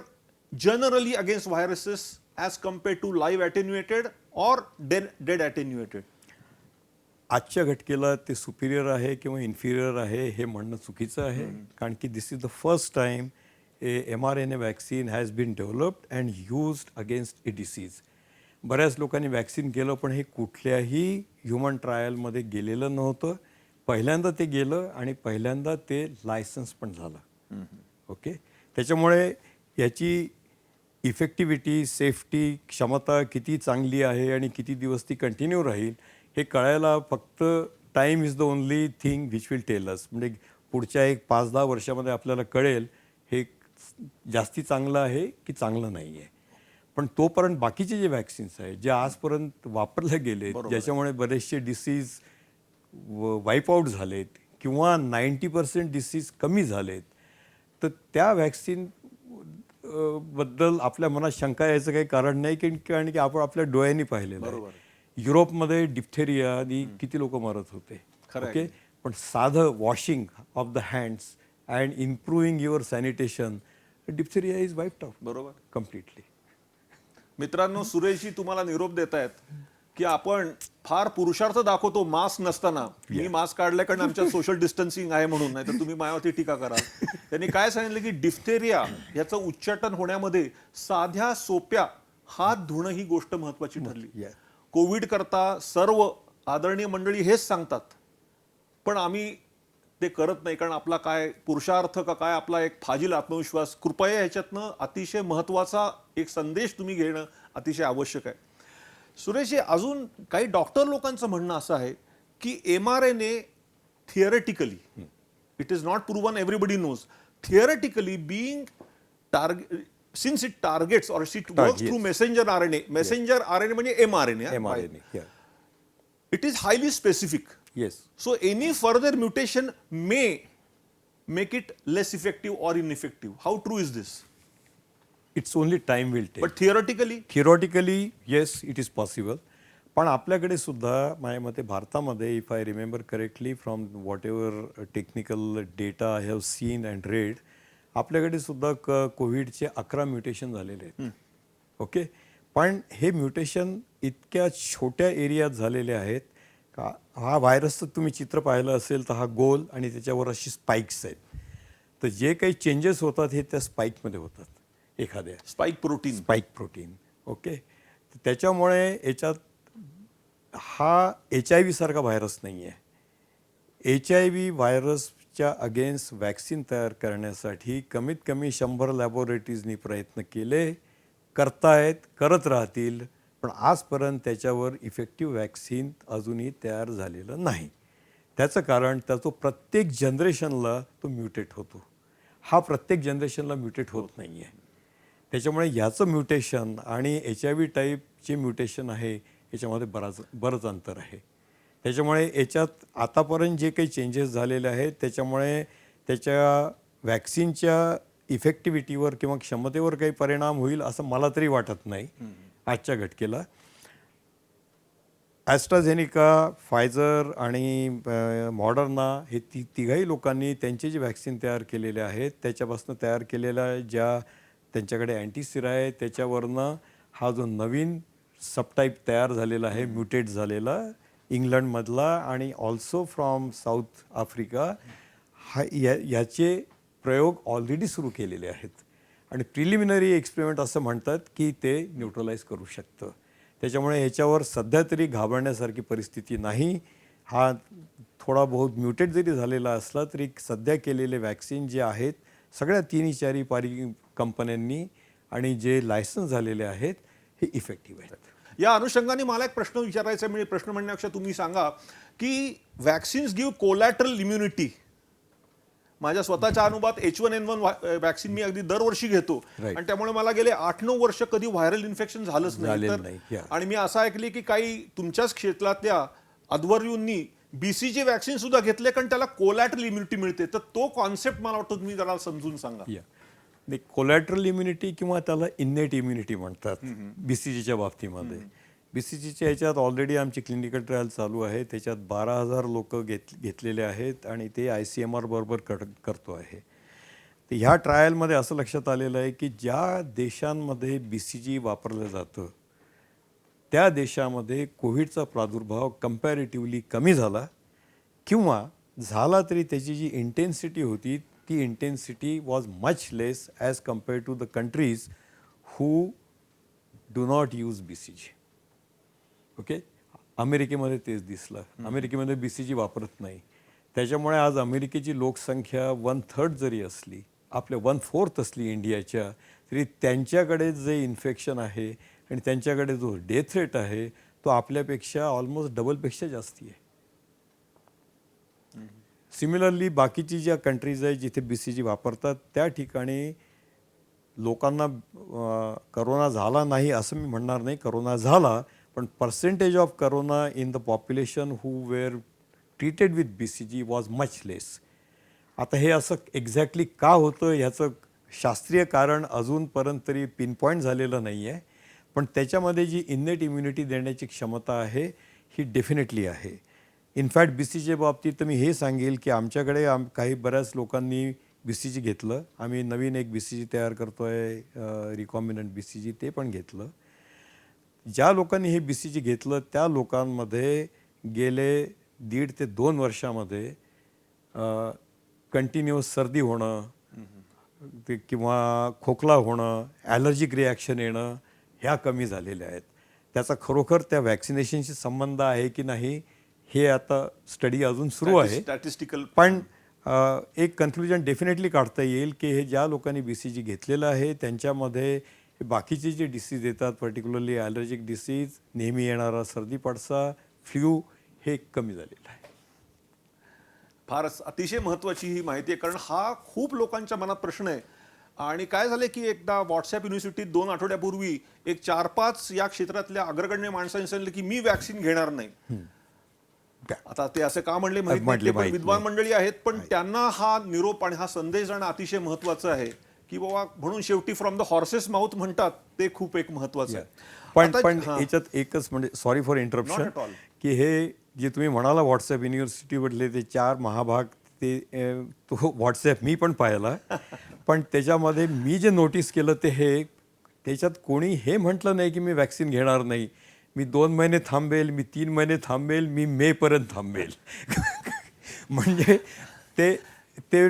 [SPEAKER 1] generally against viruses as compared to live attenuated or dead attenuated?
[SPEAKER 2] आजच्या घटकेला ते सुपिरियर आहे किंवा इन्फिरियर आहे हे म्हणणं चुकीचं आहे, कारण की this is the first time a mRNA vaccine has been developed and used against a disease. बऱ्याच लोकांनी वॅक्सिन केलं, पण हे कुठल्याही ह्युमन ट्रायलमध्ये गेलेलं नव्हतं. पहिल्यांदा ते गेलं आणि पहिल्यांदा ते लायसन्स पण झालं. ओके, त्याच्यामुळे याची इफेक्टिव्हिटी, सेफ्टी, क्षमता किती चांगली आहे आणि किती दिवस ती कंटिन्यू राहील हे कळायला फक्त time is the only thing which will tell us. म्हणजे पुढच्या एक 5-10 वर्षामध्ये आपल्याला कळेल हे जास्ती चांगलं आहे की चांगलं नाही आहे. पण तोपर्यंत बाकीचे जे वॅक्सिन्स आहेत जे आजपर्यंत वापरले गेले, ज्याच्यामुळे बरेचसे डिसीज वाईप आऊट झालेत किंवा 90% डिसीज कमी झालेत, तर त्या वॅक्सिन बद्दल आपल्या मनात शंका यायचं काही कारण नाही, कारण की आपण आपल्या डोळ्यांनी पाहिलेलं आहे. युरोपमध्ये डिप्थेरियानी किती लोक मरत होते. ओके, पण साधं washing of the hands and improving your sanitation, diphtheria is wiped out.
[SPEAKER 1] बरोबर,
[SPEAKER 2] कम्प्लिटली.
[SPEAKER 1] मित्रांनो, सुरेशजी तुम्हाला निरोप देत आहेत की आपण फार पुरुषार्थ दाखवतो मास्क नसताना. मी मास्क काढलाय कारण आमच्यात सोशल डिस्टन्सिंग आहे म्हणून, नाही तर तुम्ही माझ्यावरती टीका कराल. त्यांनी काय सांगितलं की डिफ्थेरिया याचं उच्चाटन होण्यामध्ये साध्या सोप्या हात धुणं ही गोष्ट महत्वाची ठरली. कोविड करता सर्व आदरणीय मंडळी हेच सांगतात, पण आम्ही ते करत नाही, कारण आपला काय पुरुषार्थ का काय, आपला एक फाजील आत्मविश्वास. कृपया ह्याच्यातनं अतिशय महत्वाचा एक संदेश तुम्ही घेणं अतिशय आवश्यक आहे. सुरेशजी, अजून काही डॉक्टर लोकांचं म्हणणं असं आहे की mRNA theoretically, it is not proven, everybody knows, theoretically being since it targets और it works through messenger RNA, messenger RNA म्हणजे mRNA, it is highly specific.
[SPEAKER 2] Yes.
[SPEAKER 1] So any further mutation may make it less effective or ineffective. How true is this?
[SPEAKER 2] It's only time will take.
[SPEAKER 1] But theoretically,
[SPEAKER 2] yes, it is possible. पण आपल्याकडे सुद्धा माझ्या मते भारतामध्ये, if I remember correctly from whatever technical data I have seen and read, आपल्याकडे सुद्धा कोविडचे 11 म्युटेशन झालेले आहेत. ओके, पण हे म्युटेशन इतक्या छोट्या एरियात झालेले आहेत का हा व्हायरसचं तुम्ही चित्र पाहिलं असेल तर हा गोल आणि त्याच्यावर अशी स्पाइक्स आहेत. तर जे काही चेंजेस होतात हे त्या स्पाइकमध्ये होतात, एखाद्या
[SPEAKER 1] spike protein.
[SPEAKER 2] Spike protein. Okay, त्याच्यामुळे याच्यात हा HIV सारखा व्हायरस नाही आहे. HIV व्हायरसच्या अगेन्स्ट वॅक्सिन तयार करण्यासाठी कमीत कमी 100 लॅबोरेटरीजनी प्रयत्न केले, करत राहतील, पण आजपर्यंत त्याच्यावर इफेक्टिव्ह वॅक्सिन अजूनही तयार झालेलं नाही. त्याचं कारण त्याचं प्रत्येक जनरेशनला तो म्युटेट होतो. हा प्रत्येक जनरेशनला म्युटेट होत नाही आहे. त्याच्यामुळे ह्याचं म्युटेशन आणि HIV टाईपचे म्युटेशन आहे याच्यामध्ये बरंच अंतर आहे. त्याच्यामुळे याच्यात आतापर्यंत जे काही चेंजेस झालेले आहेत त्याच्यामुळे त्याच्या वॅक्सिनच्या इफेक्टिव्हिटीवर किंवा क्षमतेवर काही परिणाम होईल असं मला तरी वाटत नाही आजच्या घटकेला. ॲस्ट्राझेनिका, फायझर आणि मॉडर्ना हे तिघाही लोकांनी त्यांचे जे वॅक्सिन तयार केलेले आहेत त्याच्यापासून तयार केलेल्या ज्या त्यांच्याकडे अँटीसिरा आहे त्याच्यावरनं हा जो नवीन सबटाईप तयार झालेला आहे, म्युटेट झालेला इंग्लंडमधला आणि ऑल्सो फ्रॉम साऊथ आफ्रिका, याचे प्रयोग ऑलरेडी सुरू केलेले आहेत आणि प्रिलिमिनरी एक्सपेरिमेंट असं म्हणतात की ते न्यूट्रलाइज करू शकतं. त्याच्यामुळे ह्याच्यावर सध्या तरी घाबरण्यासारखी परिस्थिती नाही. हा थोडा बहुत म्युटेट जरी झालेला असला तरी सध्या केलेले वॅक्सिन जे आहेत सगळ्या 3-4 कंपन्यांनी आणि जे लायसन्स झालेले आहेत हे इफेक्टिव्ह आहेत.
[SPEAKER 1] या अनुषंगाने मला एक प्रश्न विचारायचा आहे, म्हणजे प्रश्न म्हणण्यापेक्षा तुम्ही सांगा की वॅक्सिन्स गिव्ह कोलॅटरल इम्युनिटी, माझ्या स्वतःच्या अनुभवात H1N1 वॅक्सिन मी अगदी दरवर्षी घेतो
[SPEAKER 2] Right.
[SPEAKER 1] आणि त्यामुळे मला गेले 8-9 वर्ष कधी व्हायरल इन्फेक्शन झालंच नाही.
[SPEAKER 2] झालेलं नाही, yeah.
[SPEAKER 1] आणि मी असं ऐकले की काही तुमच्याच क्षेत्रातल्या अध्वर्यूंनी बीसीजी वॅक्सिन सुद्धा घेतले कारण त्याला कोलॅटरल इम्युनिटी मिळते. तर तो कॉन्सेप्ट मला वाटतं तुम्ही जरा समजून सांगा.
[SPEAKER 2] नाही, कोलॅटरल इम्युनिटी किंवा त्याला इन्नेट इम्युनिटी म्हणतात बीसीजीच्या बाबतीमध्ये. बीसीजीच्या ह्याच्यात ऑलरेडी आमची क्लिनिकल ट्रायल चालू आहे. त्याच्यात 12,000 लोक घेतलेले आहेत आणि ते ICMR बरोबर करतो आहे. तर ह्या ट्रायलमध्ये असं लक्षात आलेलं आहे की ज्या देशांमध्ये बीसीजी वापरलं जातं त्या देशामध्ये कोविडचा प्रादुर्भाव कम्पॅरेटिव्हली कमी झाला किंवा झाला तरी त्याची जी इंटेन्सिटी होती ती intensity was much less as compare to the countries who do not use BCG. Okay, अमेरिकेमध्ये तेच दिसलं. अमेरिकेमध्ये बीसीजी वापरत नाही. त्याच्यामुळे आज अमेरिकेची लोकसंख्या 1/3 जरी असली, आपल्या 1/4 असली इंडियाच्या, तरी त्यांच्याकडे जे इन्फेक्शन आहे आणि त्यांच्याकडे जो डेथ रेट आहे तो आपल्यापेक्षा ऑलमोस्ट डबलपेक्षा जास्ती आहे. सिमिलरली बाकीची ज्या कंट्रीज आहे जिथे बीसीजी वापरतात त्या ठिकाणी लोकांना करोना झाला नाही असं मी म्हणणार नाही, करोना झाला, पण percentage of corona in the population who were treated with BCG was much less. आता हे असं एक्झॅक्टली का होतं ह्याचं शास्त्रीय कारण अजूनपर्यंत तरी पिनपॉईंट झालेलं नाही आहे, पण त्याच्यामध्ये जी इन्नेट इम्युनिटी देण्याची क्षमता आहे ही डेफिनेटली आहे. इनफॅक्ट बीसीजीच्या बाबतीत तर मी हे सांगेल की आमच्याकडे काही बऱ्याच लोकांनी बीसीजी घेतलं. आम्ही नवीन एक बीसीजी तयार करतो आहे, रिकॉम्बिनंट बीसीजी, ते पण घेतलं. ज्या लोकांनी हे बीसीजी घेतलं त्या लोकांमध्ये गेले 1.5 ते 2 वर्षामध्ये कंटिन्युअस सर्दी होणं ते किंवा खोकला होणं, ॲलर्जिक रिॲक्शन येणं ह्या कमी झालेल्या आहेत. त्याचा खरोखर त्या वॅक्सिनेशनशी संबंध आहे की नाही हे आता स्टडी अजून सुरू आहे.
[SPEAKER 1] स्टॅटिस्टिकल
[SPEAKER 2] पण एक कन्क्लुजन डेफिनेटली काढता येईल की हे ज्या लोकांनी बीसीजी घेतलेलं आहे त्यांच्यामध्ये बाकीचे जे डिसीज येतात, पर्टिक्युलरली ॲलर्जिक डिसीज, नेहमी येणारा सर्दी पडसा, फ्ल्यू, हे कमी झालेलं आहे.
[SPEAKER 1] फारच अतिशय महत्त्वाची ही माहिती आहे कारण हा खूप लोकांच्या मनात प्रश्न आहे. आणि काय झालं की एकदा व्हॉट्सॲप युनिव्हर्सिटीत 2 आठवड्यापूर्वी एक 4-5 या क्षेत्रातल्या अग्रगण्य माणसांनी सांगितलं की मी वॅक्सिन घेणार नाही. आता ते असे का म्हणले माहित नाही, ते पण विद्वान मंडळी आहेत, पण त्यांना हा निरोप आणि हा संदेश जाणं अतिशय महत्त्वाचं आहे की बाबा, म्हणून शेवटी फ्रॉम द हॉर्सेस माउथ म्हणतात ते खूप एक महत्त्वाचं आहे.
[SPEAKER 2] पण याच्यात एकच म्हणजे सॉरी फॉर इंटरप्शन की हे जे तुम्ही म्हणाला व्हॉट्सॲप युनिव्हर्सिटीमधले ते 4 महाभाग, ते तो व्हॉट्सॲप मी पण पाहिला. पण त्याच्यामध्ये मी जे नोटीस केलं ते हे, त्याच्यात कोणी हे म्हटलं नाही की मी वॅक्सिन घेणार नाही, मी 2 महिने थांबेल, मी 3 महिने थांबेल, मी मेपर्यंत थांबेल. म्हणजे ते ते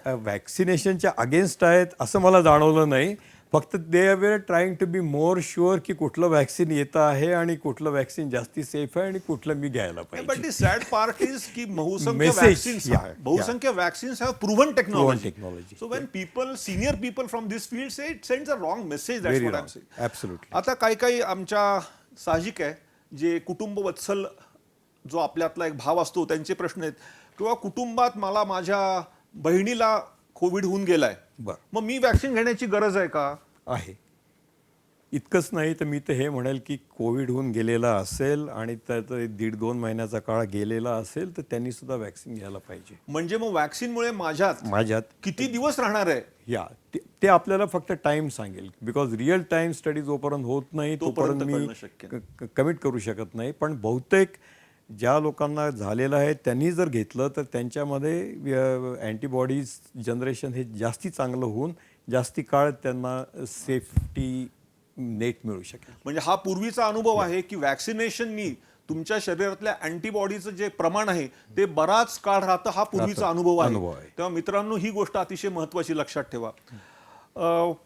[SPEAKER 2] वॅक्सिनेशनच्या अगेन्स्ट आहेत असं मला जाणवलं नाही. फक्त they are trying to be more sure की कुठलं वॅक्सिन येतं आहे आणि कुठलं वॅक्सिन जास्ती सेफ आहे आणि कुठलं मी घ्यायला पाहिजे.
[SPEAKER 1] But the sad part is की बहुसंख्य vaccines have proven technology. So when people, senior people from this field say it sends a wrong message. That's what I am saying.
[SPEAKER 2] Absolutely.
[SPEAKER 1] आता काही आमच्या साहजिक आहे जे कुटुंब वत्सल जो आपल्यातला एक भाव असतो त्यांचे प्रश्न आहेत, किंवा कुटुंबात मला माझ्या बहिणीला कोविड होऊन गेलाय, मग मी वॅक्सिन घेण्याची गरज आहे का?
[SPEAKER 2] आहे. इतकंच नाही तर मी तर हे म्हणेल की कोविड होऊन गेलेला असेल आणि त्याचा 1.5-2 महिन्याचा काळ गेलेला असेल तर त्यांनी सुद्धा वॅक्सिन घ्यायला पाहिजे.
[SPEAKER 1] म्हणजे मग वॅक्सिनमुळे माझ्यात किती दिवस राहणार आहे
[SPEAKER 2] या ते आपल्याला फक्त टाइम सांगेल. बिकॉज रिअल टाइम स्टडी जोपर्यंत होत नाही तोपर्यंत मी कमिट करू शकत नाही. पण बहुतेक ज्या लोकांना झालेलं आहे त्यांनी जर घेतलं तर त्यांच्यामध्ये अँटीबॉडीज जनरेशन हे जास्ती चांगलं होऊन जास्ती काळ त्यांना सेफ्टी नेट मिळू शकेल.
[SPEAKER 1] म्हणजे हा पूर्वीचा अनुभव आहे की वॅक्सिनेशननी तुमच्या शरीरातल्या अँटीबॉडीचं जे प्रमाण आहे ते बराच काळ राहतं. हा पूर्वीचा अनुभव आहे. तेव्हा मित्रांनो ही गोष्ट अतिशय महत्त्वाची लक्षात ठेवा.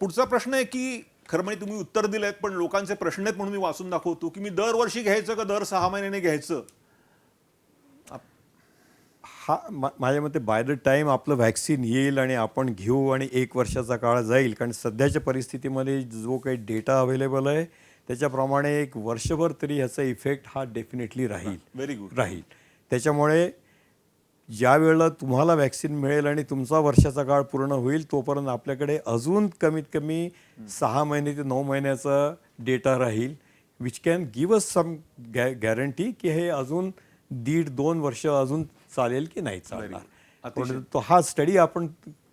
[SPEAKER 1] पुढचा प्रश्न आहे की खरं म्हणजे तुम्ही उत्तर दिलेत, पण लोकांचे प्रश्न आहेत म्हणून मी वाचून दाखवतो की मी दरवर्षी घ्यायचं का दर 6 महिन्याने घ्यायचं?
[SPEAKER 2] हा माझ्या मते बाय द टाईम आपलं वॅक्सिन येईल आणि आपण घेऊ आणि 1 वर्षाचा काळ जाईल, कारण सध्याच्या परिस्थितीमध्ये जो काही डेटा अवेलेबल आहे त्याच्याप्रमाणे 1 वर्षभर तरी ह्याचा इफेक्ट हा डेफिनेटली राहील.
[SPEAKER 1] Very good.
[SPEAKER 2] राहील. त्याच्यामुळे ज्या वेळेला तुम्हाला वॅक्सिन मिळेल आणि तुमचा वर्षाचा काळ पूर्ण होईल तोपर्यंत आपल्याकडे अजून कमीत कमी 6 महिने ते 9 महिन्याचा डेटा राहील, which can give us some guarantee की हे अजून 1.5-2 वर्ष अजून चालेल की नाही चालणार. पण तो हा स्टडी आपण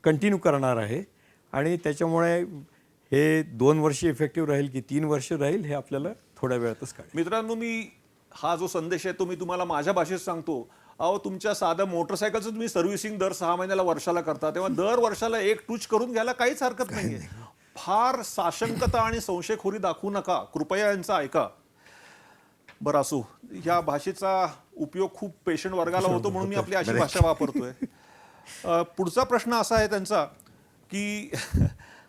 [SPEAKER 2] कंटिन्यू करणार आहे आणि त्याच्यामुळे हे 2 वर्ष इफेक्टिव्ह राहील की 3 वर्ष राहील हे आपल्याला थोड्या वेळातच कळेल.
[SPEAKER 1] मित्रांनो, मी हा जो संदेश आहे तो मी तुम्हाला माझ्या भाषेत सांगतो. अहो, तुमच्या साध्या मोटरसायकलचं तुम्ही सर्व्हिसिंग दर 6 महिन्याला वर्षाला करता, तेव्हा दर वर्षाला एक टूच करून घ्यायला काहीच हरकत नाहीये. फार साशंकता आणि संशयखोरी दाखवू नका, कृपया यांचं ऐका. बरं असो, ह्या भाषेचा उपयोग खूप पेशंट वर्गाला होतो म्हणून मी आपली अशी भाषा वापरतोय. पुढचा प्रश्न असा आहे त्यांचा की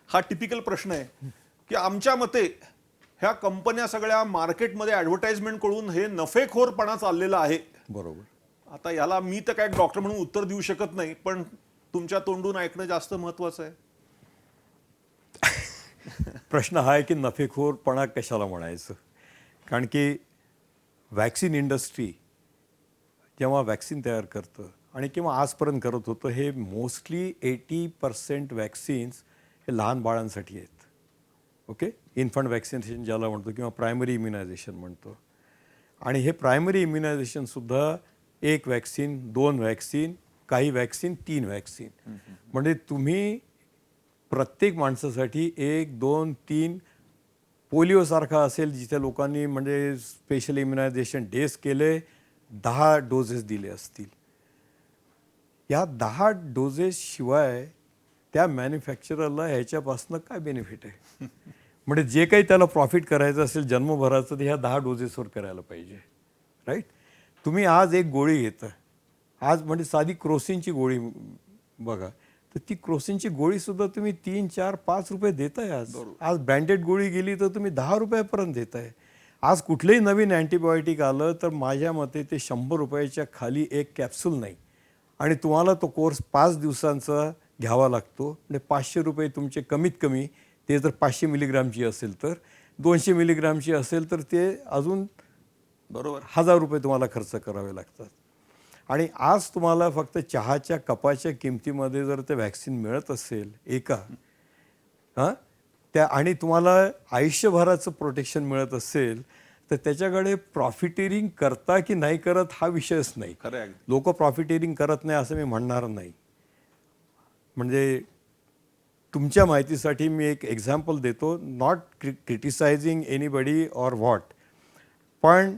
[SPEAKER 1] हा टिपिकल प्रश्न आहे की आमच्या मते ह्या कंपन्या सगळ्या मार्केटमध्ये ॲडव्हर्टाइजमेंट करून हे नफेखोरपणा चाललेला आहे.
[SPEAKER 2] बरोबर.
[SPEAKER 1] आता याला मी तर काय डॉक्टर म्हणून उत्तर देऊ शकत नाही, पण तुमच्या तोंडून ऐकणं जास्त महत्वाचं आहे.
[SPEAKER 2] प्रश्न हा आहे की नफेखोरपणा कशाला म्हणायचं. कारण की वॅक्सिन इंडस्ट्री जेव्हा वॅक्सिन तयार करतं आणि किंवा आजपर्यंत करत होतं, हे मोस्टली 80% वॅक्सिन्स हे लहान बाळांसाठी आहेत. ओके, इन्फंट वॅक्सिनेशन ज्याला म्हणतो किंवा प्रायमरी इम्युनायझेशन म्हणतो. आणि हे प्रायमरी इम्युनायझेशनसुद्धा 1 वॅक्सिन, 2 वॅक्सिन, काही वॅक्सिन 3 वॅक्सिन. म्हणजे तुम्ही प्रत्येक माणसासाठी 1, 2, 3 पोलिओसारखा असेल जिथे लोकांनी म्हणजे स्पेशल इम्युनायझेशन डेज केले, 10 डोसेस दिले असतील. या 10 डोसेस शिवाय त्या मॅन्युफॅक्चररला ह्याच्यापासून काय बेनिफिट आहे. म्हणजे जे काही त्याला प्रॉफिट करायचं असेल जन्मभराचं ते ह्या 10 डोसेसवर करायला पाहिजे. राईट. तुम्ही आज एक गोळी घेता, आज म्हणजे साधी क्रोसिनची गोळी बघा, तर ती क्रोसिनची गोळीसुद्धा तुम्ही 3, 4, 5 रुपये देताय. आज ब्रँडेड गोळी गेली तर तुम्ही 10 रुपयापर्यंत देताय. आज कुठलंही नवीन अँटीबायोटिक आलं तर माझ्या मते ते 100 रुपयाच्या खाली एक कॅप्सूल नाही आणि तुम्हाला तो कोर्स 5 दिवसांचा घ्यावा लागतो. म्हणजे 500 रुपये तुमचे कमीत कमी, ते जर 500 मिलीग्रामची असेल तर, 200 मिलीग्रामची असेल तर ते अजून
[SPEAKER 1] बरोबर
[SPEAKER 2] 1000 रुपये तुम्हाला खर्च करावे लागतात. आणि आज तुम्हाला फक्त चहाच्या कपाच्या किमतीमध्ये जर ते वॅक्सिन मिळत असेल त्या आणि तुम्हाला आयुष्यभराचं प्रोटेक्शन मिळत असेल तर त्याच्याकडे प्रॉफिटेरिंग करता की नाही करत हा विषयच नाही.
[SPEAKER 1] खरं.
[SPEAKER 2] लोक प्रॉफिटेरिंग करत नाही असं मी म्हणणार नाही. म्हणजे तुमच्या माहितीसाठी मी एक एक्झाम्पल देतो, not criticising anybody or what, पण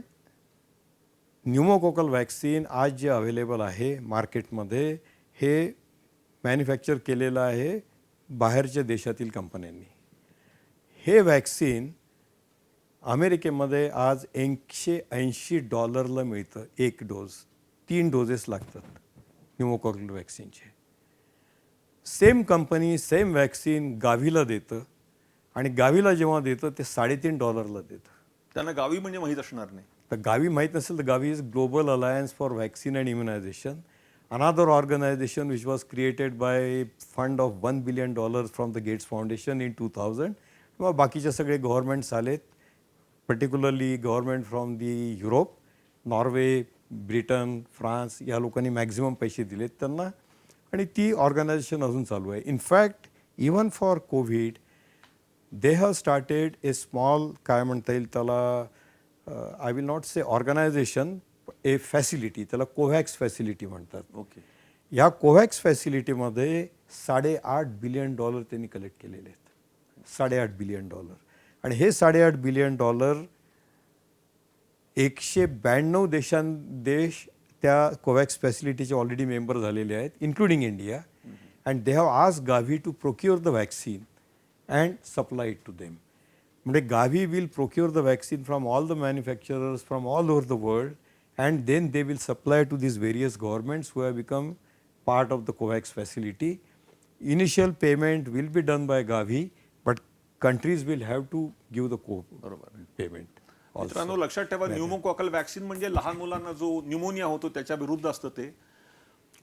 [SPEAKER 2] न्यूमोकोकल वॅक्सिन आज जे अवेलेबल आहे मार्केटमध्ये हे मॅन्युफॅक्चर केलेलं आहे बाहेरच्या देशातील कंपन्यांनी. हे वॅक्सिन अमेरिकेमध्ये आज $180 मिळतं 1 डोस. 3 डोजेस लागतात न्यूमोकोकल वॅक्सिनचे. सेम कंपनी सेम वॅक्सिन गावीला देतं आणि गावीला जेव्हा देतं ते $3.5 देतं.
[SPEAKER 1] त्यांना गावी म्हणजे माहीत असणार नाही.
[SPEAKER 2] तर गावी माहीत नसेल तर Gavi is global alliance for vaccine and immunization, another organization which was created by fund of $1 billion from the Gates foundation in 2000. किंवा बाकीचे सगळे गव्हर्नमेंट्स आलेत, particularly government from the Europe, Norway, Britain, France, या लोकांनी मॅक्झिमम पैसे दिलेत त्यांना आणि ती ऑर्गनायझेशन अजून चालू आहे. In fact even for COVID they have started a small, काय म्हणता येईल त्याला, I will not say organisation, a facility, त्याला कोव्हॅक्स फॅसिलिटी म्हणतात.
[SPEAKER 1] ओके.
[SPEAKER 2] या कोव्हॅक्स फॅसिलिटीमध्ये $8.5 बिलियन त्यांनी कलेक्ट केलेले आहेत. $8.5 बिलियन. आणि हे $8.5 बिलियन 192 देश त्या कोव्हॅक्स फॅसिलिटीचे ऑलरेडी मेंबर झालेले आहेत, including India. And they have asked Gavi to procure the vaccine and supply it to them. म्हणजे Gavi will procure the vaccine from all the manufacturers from all over the world and then they will supply to these various governments who have become part of the COVAX facility. Initial payment will be done by Gavi, but countries will have to give the payment.
[SPEAKER 1] मित्रांनो, लक्षात ठेवा, न्यूमोकॉकल वॅक्सिन म्हणजे लहान मुलांना जो न्यूमोनिया होतो त्याच्या विरुद्ध असतं ते.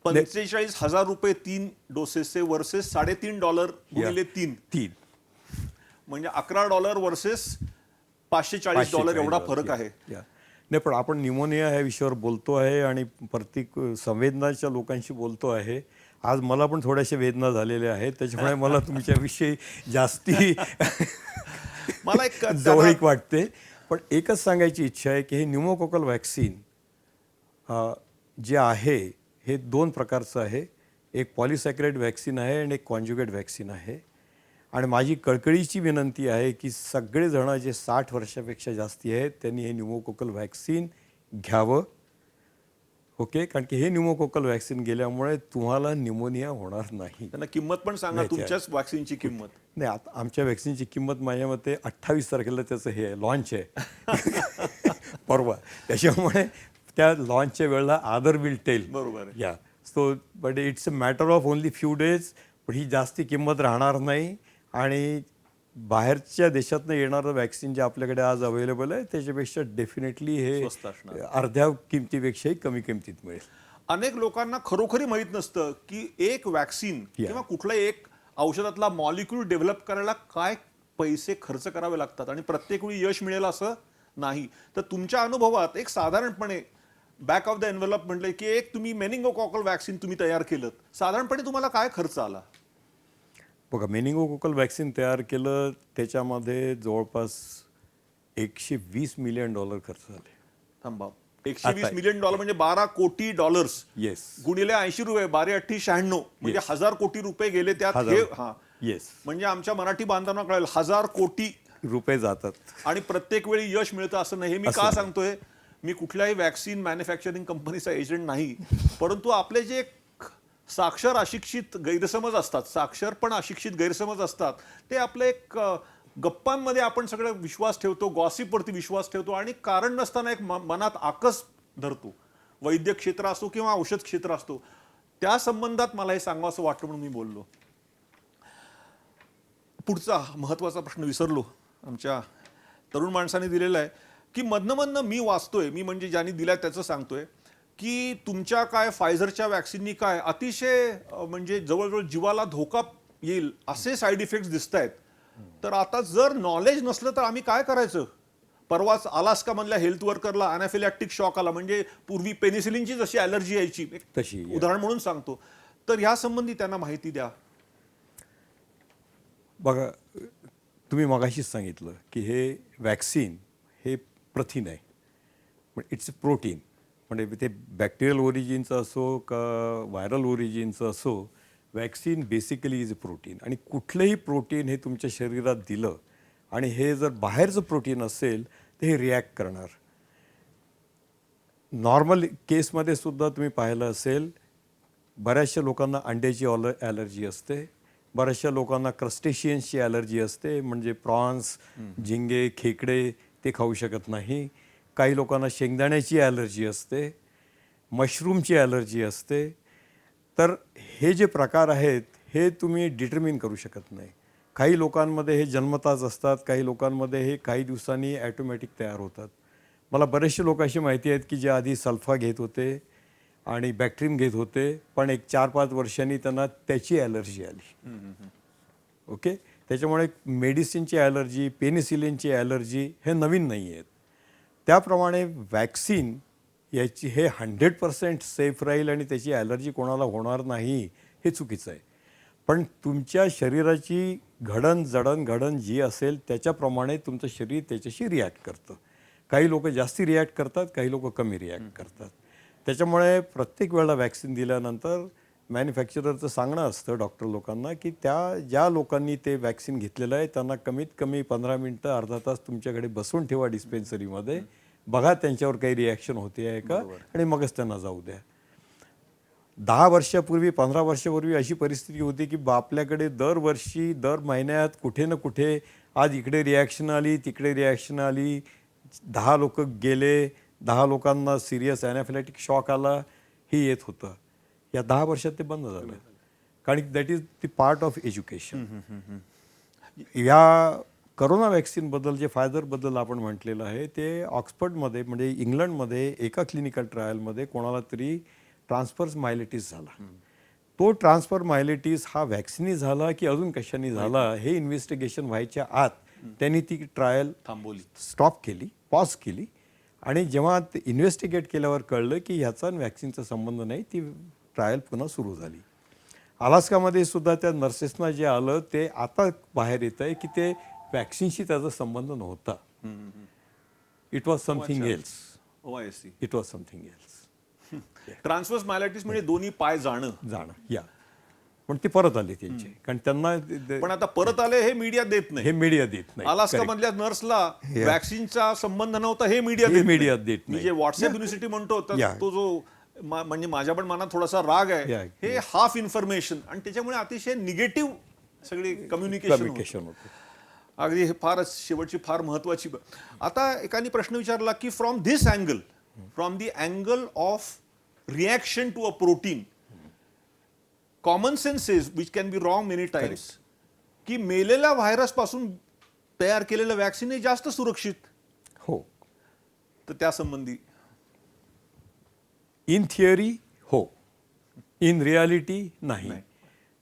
[SPEAKER 1] 45,000 रुपये 3 डोसेसचे वर्सेस $3.5 गुणिले 3 म्हणजे $11 वर्सेस $540 एवढा फरक आहे.
[SPEAKER 2] नाही, पण आपण न्यूमोनिया ह्या विषयावर बोलतो आहे आणि प्रत्येक संवेदनाच्या लोकांशी बोलतो आहे. आज मला पण थोड्याशा वेदना झालेल्या आहेत, त्याच्यामुळे मला तुमच्याविषयी जास्ती
[SPEAKER 1] मला एक त्याला-
[SPEAKER 2] जवळीक वाटते. पण एकच सांगायची इच्छा आहे की हे न्यूमोकोकल व्हॅक्सिन जे आहे हे 2 प्रकारचं आहे. एक पॉलिसॅकराइड व्हॅक्सिन आहे आणि एक कॉन्ज्युगेट व्हॅक्सिन आहे. आणि माझी कळकळीची विनंती आहे की सगळेजण जे 60 वर्षापेक्षा जास्ती आहेत त्यांनी हे न्यूमोकोकल व्हॅक्सिन घ्यावं. ओके, कारण की हे न्यूमोकोकल व्हॅक्सिन गेल्यामुळे तुम्हाला न्यूमोनिया होणार नाही.
[SPEAKER 1] त्यांना किंमत पण सांगा,
[SPEAKER 2] नाही,
[SPEAKER 1] तुमच्याच वॅक्सिनची किंमत.
[SPEAKER 2] नाही, आता आमच्या व्हॅक्सिनची किंमत माझ्या मते 28 तारखेला त्याचं हे आहे, लॉन्च आहे परवा. त्याच्यामुळे त्या लॉन्चच्या वेळेला आदर विल टेल.
[SPEAKER 1] बरोबर आहे.
[SPEAKER 2] या so but it's a matter of only few days. पण ही जास्ती किंमत राहणार नाही. आणि बाहेरच्या देशातनं येणारं व्हॅक्सिन जे आपल्याकडे आज अवेलेबल आहे त्याच्यापेक्षा डेफिनेटली हे
[SPEAKER 1] स्वस्त असणार.
[SPEAKER 2] अर्ध्या किमतीपेक्षाही कमी किमतीत मिळेल.
[SPEAKER 1] अनेक लोकांना खरोखरी माहीत नसतं की एक वॅक्सिन किंवा कुठलाही एक औषधातला मॉलिक्यूल डेव्हलप करायला काय पैसे खर्च करावे लागतात आणि प्रत्येक वेळी यश मिळेल असं नाही. तर तुमच्या अनुभवात एक साधारणपणे बॅक ऑफ द एन्व्हलप म्हटलं की एक तुम्ही मेनिंगोकॉकल वॅक्सिन तुम्ही तयार केलं, साधारणपणे तुम्हाला काय खर्च आला?
[SPEAKER 2] बघा, मेनिंगोकोकल व्हॅक्सिन तयार केलं त्याच्यामध्ये जवळपास $120 मिलियन खर्च झाले.
[SPEAKER 1] थांबा, $120
[SPEAKER 2] आता-
[SPEAKER 1] मिलियन म्हणजे $12 कोटी
[SPEAKER 2] येस,
[SPEAKER 1] गुणिले 80 रुपये, 12×8 = 96, म्हणजे
[SPEAKER 2] Yes.
[SPEAKER 1] 1000 कोटी रुपये गेले त्यात.
[SPEAKER 2] हजार.
[SPEAKER 1] हे हा
[SPEAKER 2] येस,
[SPEAKER 1] म्हणजे आमच्या मराठी बांधवांना कळेल, 1000 कोटी.
[SPEAKER 2] रुपये जातात.
[SPEAKER 1] आणि प्रत्येक वेळी यश मिळतं असं नाही. हे मी
[SPEAKER 2] असं
[SPEAKER 1] का
[SPEAKER 2] नाही.
[SPEAKER 1] सांगतोय, मी कुठल्याही वॅक्सिन मॅन्युफॅक्चरिंग कंपनीचा एजंट नाही, परंतु आपले जे साक्षर अशिक्षित गैरसमज असतात, साक्षर पण अशिक्षित गैरसमज असतात, ते आपले एक गप्पांमध्ये आपण सगळं विश्वास ठेवतो, गॉसिपवरती विश्वास ठेवतो आणि कारण नसताना एक मनात आकस धरतो. वैद्यक क्षेत्र असो किंवा औषध क्षेत्र असतो, त्या संबंधात मला हे सांगावं वाटतं म्हणून मी बोललो. पुढचा महत्वाचा प्रश्न विसरलो. आमच्या तरुण माणसाने दिलेला आहे की मधनं मी वाचतोय, मी म्हणजे ज्यांनी दिलाय त्याचं सांगतोय की तुमच्या काय फायझरच्या वॅक्सिननी काय अतिशय म्हणजे जवळजवळ जीवाला धोका येईल असे साईड इफेक्ट्स दिसत आहेत. तर आता जर नॉलेज नसलं तर आम्ही काय करायचं? परवाच अलास्का मधल्या हेल्थ वर्करला अनाफिलॅक्टिक शॉक आला, म्हणजे पूर्वी पेनिसिलिनची जशी अलर्जी यायची, एक
[SPEAKER 2] तशी,
[SPEAKER 1] उदाहरण म्हणून सांगतो. तर ह्या संबंधी त्यांना माहिती द्या.
[SPEAKER 2] बघा, तुम्ही मगाशीच सांगितलं की हे वॅक्सिन हे प्रथिन आहे, पण इट्स अ प्रोटीन. म्हणजे ते बॅक्टेरियल ओरिजिनचं असो का व्हायरल ओरिजिनचं असो, vaccine basically is a protein. आणि कुठलंही प्रोटीन हे तुमच्या शरीरात दिलं आणि हे जर बाहेरचं प्रोटीन असेल तर हे रिॲक्ट करणार. नॉर्मल केसमध्ये सुद्धा तुम्ही पाहिलं असेल, बऱ्याचशा लोकांना अंड्याची ॲलर्जी असते, बऱ्याचशा लोकांना क्रस्टेशियन्सची ॲलर्जी असते, म्हणजे प्रॉन्स, झिंगे, खेकडे ते खाऊ शकत नाही. काही लोकांना शेंगदाण्याची ॲलर्जी असते, मशरूमची ॲलर्जी असते. तर हे जे प्रकार आहेत हे तुम्ही डिटर्मिन करू शकत नाही. काही लोकांमध्ये हे जन्मताच असतात, काही लोकांमध्ये हे काही दिवसांनी ॲटोमॅटिक तयार होतात. मला बरेचसे लोक अशी माहिती आहेत की जे आधी सल्फा घेत होते आणि बॅक्ट्रीम घेत होते, पण एक 4-5 वर्षांनी त्यांना त्याची ॲलर्जी आली. ओके, त्याच्यामुळे मेडिसिनची ॲलर्जी, पेनिसिलिनची ॲलर्जी हे नवीन नाही आहेत. त्याप्रमाणे वॅक्सिन याची हे 100% सेफ राहील आणि त्याची ॲलर्जी कोणाला होणार नाही हे चुकीचं आहे. पण तुमच्या शरीराची घडण जी असेल त्याच्याप्रमाणे तुमचं शरीर त्याच्याशी रिॲक्ट करतं. काही लोक जास्ती रिॲक्ट करतात, काही लोक कमी रिॲक्ट करतात. त्याच्यामुळे प्रत्येक वेळेला वॅक्सिन दिल्यानंतर मॅन्युफॅक्चररचं सांगणं असतं डॉक्टर लोकांना की ज्या लोकांनी ते वॅक्सिन घेतलेलं आहे त्यांना कमीत कमी 15 मिनटं अर्धा तास तुमच्याकडे बसून ठेवा डिस्पेन्सरीमध्ये, बघा त्यांच्यावर काही रिॲक्शन होते आहे का आणि मगच त्यांना जाऊ द्या. 10 वर्षापूर्वी 15 वर्षापूर्वी अशी परिस्थिती होती की आपल्याकडे दरवर्षी दर महिन्यात कुठे ना कुठे आज इकडे रिॲक्शन आली, तिकडे रिॲक्शन आली, 10 लोक गेले, 10 लोकांना सिरियस ॲनाफिलॅटिक शॉक आला, हे येत होतं. या 10 वर्षात ते बंद झालं, कारण that is the part of education. या करोना वॅक्सिनबद्दल जे फायझरबद्दल आपण म्हटलेलं आहे ते ऑक्सफर्डमध्ये म्हणजे इंग्लंडमध्ये एका क्लिनिकल ट्रायलमध्ये कोणाला तरी ट्रान्सफर मायलिटिस झाला. तो ट्रान्सफर मायलिटिस हा वॅक्सिनी झाला की अजून कशाने झाला हे इन्व्हेस्टिगेशन व्हायच्या आत त्यांनी ती ट्रायल
[SPEAKER 1] थांबवली,
[SPEAKER 2] स्टॉप केली, पॉज केली आणि जेव्हा इन्व्हेस्टिगेट केल्यावर कळलं की ह्याचा आणि व्हॅक्सिनचा संबंध नाही, ती ट्रायल पुन्हा सुरू झाली. अलास्कामध्ये सुद्धा त्या नर्सेसना जे आलं ते आता बाहेर येत आहे की ते व्हॅक्सिनशी त्याचा संबंध नव्हता. It was something else.
[SPEAKER 1] OIC.
[SPEAKER 2] It was something else.
[SPEAKER 1] Transverse myelitis म्हणजे दोन्ही पाय
[SPEAKER 2] जाणं या. पण ते परत आले त्यांचे, कारण त्यांना
[SPEAKER 1] पण आता परत आले हे मीडिया देत नाही.
[SPEAKER 2] हे मीडिया देत नाही.
[SPEAKER 1] अलास्का मधल्या नर्सला व्हॅक्सिनचा संबंध नव्हता हे मीडिया
[SPEAKER 2] हे
[SPEAKER 1] देत
[SPEAKER 2] मीडिया
[SPEAKER 1] नाही.
[SPEAKER 2] देत
[SPEAKER 1] मी
[SPEAKER 2] नाही.
[SPEAKER 1] जे व्हॉट्सअप युनिव्हर्सिटी म्हणतो तर
[SPEAKER 2] Yeah.
[SPEAKER 1] तो जो म्हणजे माझ्या पण मनात थोडासा राग आहे.
[SPEAKER 2] Yeah.
[SPEAKER 1] हे हाफ इन्फॉर्मेशन आणि त्याच्यामुळे अतिशय निगेटिव्ह सगळी कम्युनिकेशन
[SPEAKER 2] कम्युनिकेशन होतं.
[SPEAKER 1] अगदी हे फारच शेवटची फार महत्वाची आता एकाने प्रश्न विचारला की from this angle, from the angle of reaction to a protein, common sense is which can be wrong many times की मेलेल्या व्हायरस पासून तयार केलेलं वॅक्सिन हे जास्त सुरक्षित.
[SPEAKER 2] हो,
[SPEAKER 1] तर त्या संबंधी
[SPEAKER 2] इन थिअरी हो, इन रियालिटी नाही.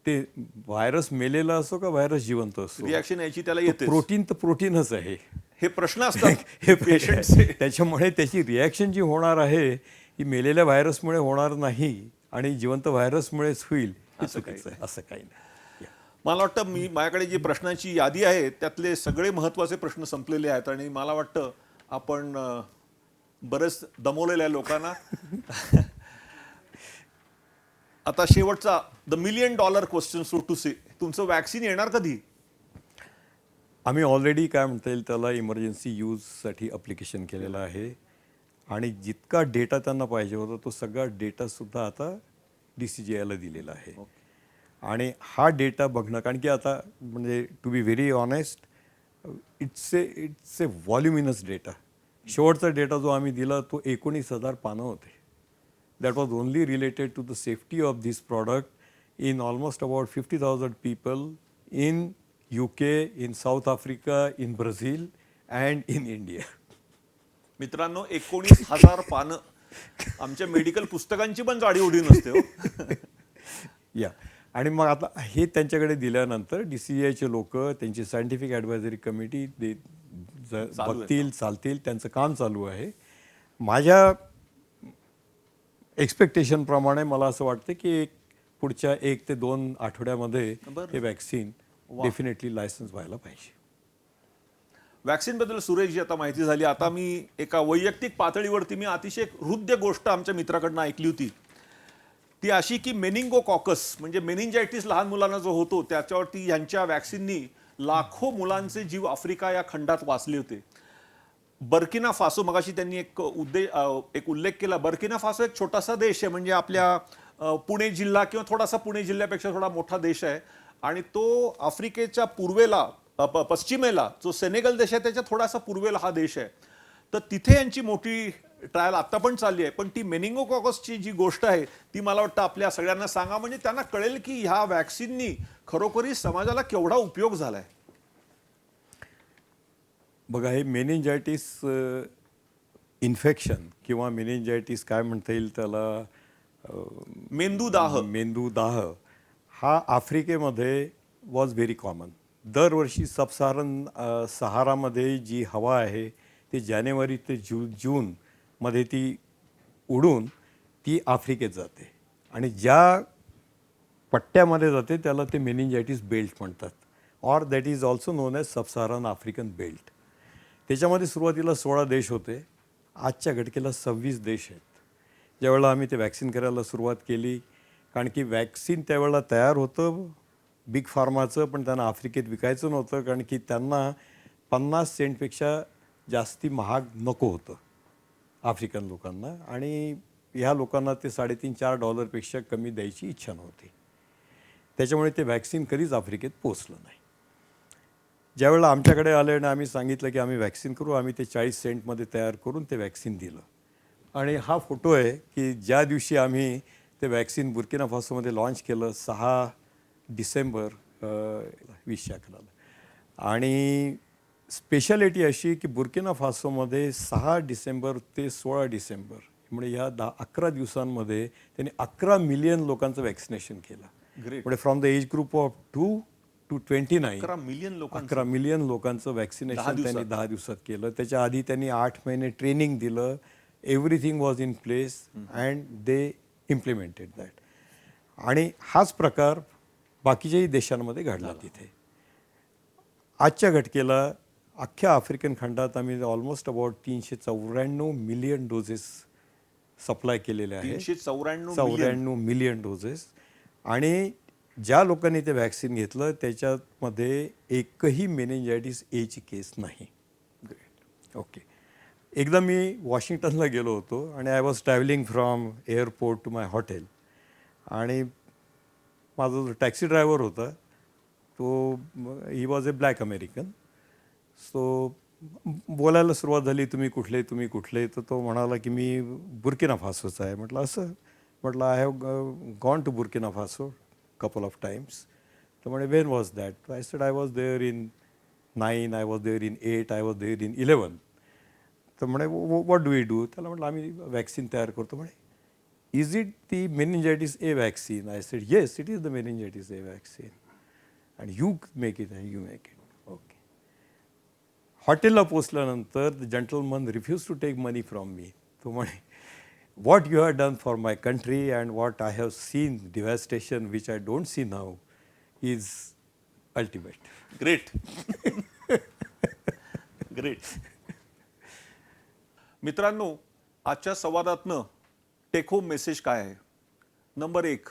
[SPEAKER 2] ते व्हायरस मेलेला असो का व्हायरस जिवंत असो,
[SPEAKER 1] रिॲक्शन यायची त्याला येते.
[SPEAKER 2] प्रोटीन तर प्रोटीनच आहे.
[SPEAKER 1] हे प्रश्न असतात
[SPEAKER 2] हे
[SPEAKER 1] पेशंटचे.
[SPEAKER 2] त्याच्यामुळे त्याची रिॲक्शन जी होणार आहे ही मेलेल्या व्हायरसमुळे होणार नाही आणि जिवंत व्हायरसमुळेच होईल, हे चुकीचं आहे. असं काही नाही.
[SPEAKER 1] मला वाटतं माझ्याकडे जी प्रश्नांची यादी आहे त्यातले सगळे महत्वाचे प्रश्न संपलेले आहेत आणि मला वाटतं आपण बरेच दमवलेल्या लोकांना आता शेवटचा the $1 million question so to say, तुमचं वॅक्सिन येणार कधी?
[SPEAKER 2] आम्ही ऑलरेडी काय म्हणता येईल त्याला इमर्जन्सी यूजसाठी अप्लिकेशन केलेलं आहे आणि जितका डेटा त्यांना पाहिजे होता तो सगळा डेटासुद्धा आता DCGIला दिलेला आहे. आणि हा डेटा बघणं, कारण की आता म्हणजे to be very honest it's a voluminous data. शेवटचा डेटा जो आम्ही दिला तो 19,000 पानं होते. That was only related to the safety of this product in almost about 50,000 people in UK, in South Africa, in Brazil and in India.
[SPEAKER 1] मित्रांनो 19,000 पानं, आमच्या मेडिकल पुस्तकांची पण जाडी उडी नसते हो.
[SPEAKER 2] या आणि मग आता हे त्यांच्याकडे दिल्यानंतर DCGIचे लोक, त्यांची सायंटिफिक ॲडवायझरी कमिटी बघतील, चालतील, त्यांचं काम चालू आहे. माझ्या एक्सपेक्टेशनप्रमाणे मला असं वाटतं की पुढच्या 1 ते 2 आठवड्यामध्ये हे वॅक्सिन डेफिनेटली लायसन्स व्हायला पाहिजे.
[SPEAKER 1] वॅक्सिन बद्दल सुरेशजी आता माहिती झाली. आता मी एका वैयक्तिक पातळीवरती मी अतिशय हृद्य गोष्ट आमच्या मित्राकडनं ऐकली होती. ती अशी की मेनिंगोकॉकस म्हणजे मेनिंजायटिस लहान मुलांना जो होतो त्याच्यावरती ह्यांच्या वॅक्सिननी लाखो मुलांचे जीव आफ्रिका या खंडात वाचले होते. बर्किना फासो, मगाशी त्यांनी एक उल्लेख केला. बर्किना फासो एक छोटासा देश आहे, म्हणजे आपल्या पुणे जिल्हा किंवा थोडासा पुणे जिल्ह्यापेक्षा थोडा मोठा देश आहे आणि तो आफ्रिकेच्या पूर्वेला पश्चिमेला जो सेनेगल देश आहे त्याच्या थोडासा पूर्वेला हा देश आहे. तर तिथे यांची मोठी ट्रायल आता पण चालली आहे. पण ती मेनिंगोकॉकसची जी गोष्ट आहे ती मला वाटतं आपल्या सगळ्यांना सांगा, म्हणजे त्यांना कळेल की ह्या वॅक्सिननी खरोखरी समाजाला केवढा उपयोग झालाय.
[SPEAKER 2] बघा, हे मेनिंजायटिस इन्फेक्शन किंवा मेनिंजायटिस काय म्हणता येईल त्याला, मेंदूदाह हा आफ्रिकेमध्ये वॉज व्हेरी कॉमन. दरवर्षी सहारामध्ये जी हवा आहे ती जानेवारी ते जूनमध्ये ती उडून ती आफ्रिकेत जाते आणि ज्या पट्ट्यामध्ये जाते त्याला ते मेनिंजायटिस बेल्ट म्हणतात, or that is also known as sub-Saharan African belt. त्याच्यामध्ये सुरुवातीला 16 देश होते, आजच्या घटकेला 26 देश आहेत. ज्यावेळेला आम्ही ते वॅक्सिन करायला सुरुवात केली, कारण की वॅक्सिन त्यावेळेला तयार होतं बिग फार्माचं, पण त्यांना आफ्रिकेत विकायचं नव्हतं, कारण की त्यांना 50 सेंटपेक्षा जास्ती महाग नको होतं आफ्रिकन लोकांना, आणि ह्या लोकांना ते $3.5-4 कमी द्यायची इच्छा नव्हती. त्याच्यामुळे ते वॅक्सिन कधीच आफ्रिकेत पोचलं नाही. ज्यावेळेला आमच्याकडे आले आणि आम्ही सांगितलं की आम्ही वॅक्सिन करू, आम्ही ते 40 सेंटमध्ये तयार करून ते वॅक्सिन दिलं. आणि हा फोटो आहे की ज्या दिवशी आम्ही ते वॅक्सिन बुर्किना फासोमध्ये लॉन्च केलं 6 डिसेंबर 2011. आणि स्पेशालिटी अशी की बुर्किना फासोमध्ये 6 डिसेंबर ते 16 डिसेंबर म्हणजे ह्या 11 दिवसांमध्ये त्यांनी 11 मिलियन लोकांचं वॅक्सिनेशन केलं. म्हणजे from the age group of 2 to 29
[SPEAKER 1] 11 million लोकांचं
[SPEAKER 2] 11 मिलियन लोकांचं
[SPEAKER 1] 10
[SPEAKER 2] वॅक्सिनेशन
[SPEAKER 1] दिवसात.
[SPEAKER 2] त्यांनी 10 दिवसात केलं. त्याच्या आधी त्यांनी 8 महिने ट्रेनिंग दिलं. Everything was in place and they implemented that. आणि हाच प्रकार बाकीच्याही देशांमध्ये घडला तिथे. आजच्या घटकेला अख्ख्या आफ्रिकन खंडात आम्ही almost about 394 million doses supply केलेले आहेत.
[SPEAKER 1] 394
[SPEAKER 2] मिलियन डोसेस. आणि ज्या लोकांनी ते वॅक्सिन घेतलं त्याच्यामध्ये एकही मेनिंजायटिस एची केस नाही. ओके. एकदा मी वॉशिंग्टनला गेलो होतो आणि I was travelling from airport to my hotel. आणि माझा जो टॅक्सी ड्रायव्हर होता तो he was a black American. So बोलायला सुरुवात झाली, तुम्ही कुठले. तर तो म्हणाला की मी बुर्किना फासोचा आहे. म्हटलं असं. म्हटलं I have gone to Burkina Faso couple of times. तर म्हणे when was that? I said I was there in 9, I was there in 8, I was there in 11. तर म्हणे what do we do? त्याला म्हटलं आम्ही वॅक्सिन तयार करतो. म्हणे is it the meningitis A vaccine? I said yes, it is the meningitis A vaccine. And you make it and you make it. Okay. हॉटेलला पोचल्यानंतर the gentleman refused to take money from me. तो म्हणे what you have done for my country and what I have seen devastation which I don't see now is ultimate.
[SPEAKER 1] Great. Great. मित्रांनो, आजच्या संवादातनं टेक होम मेसेज काय आहे? नंबर 1,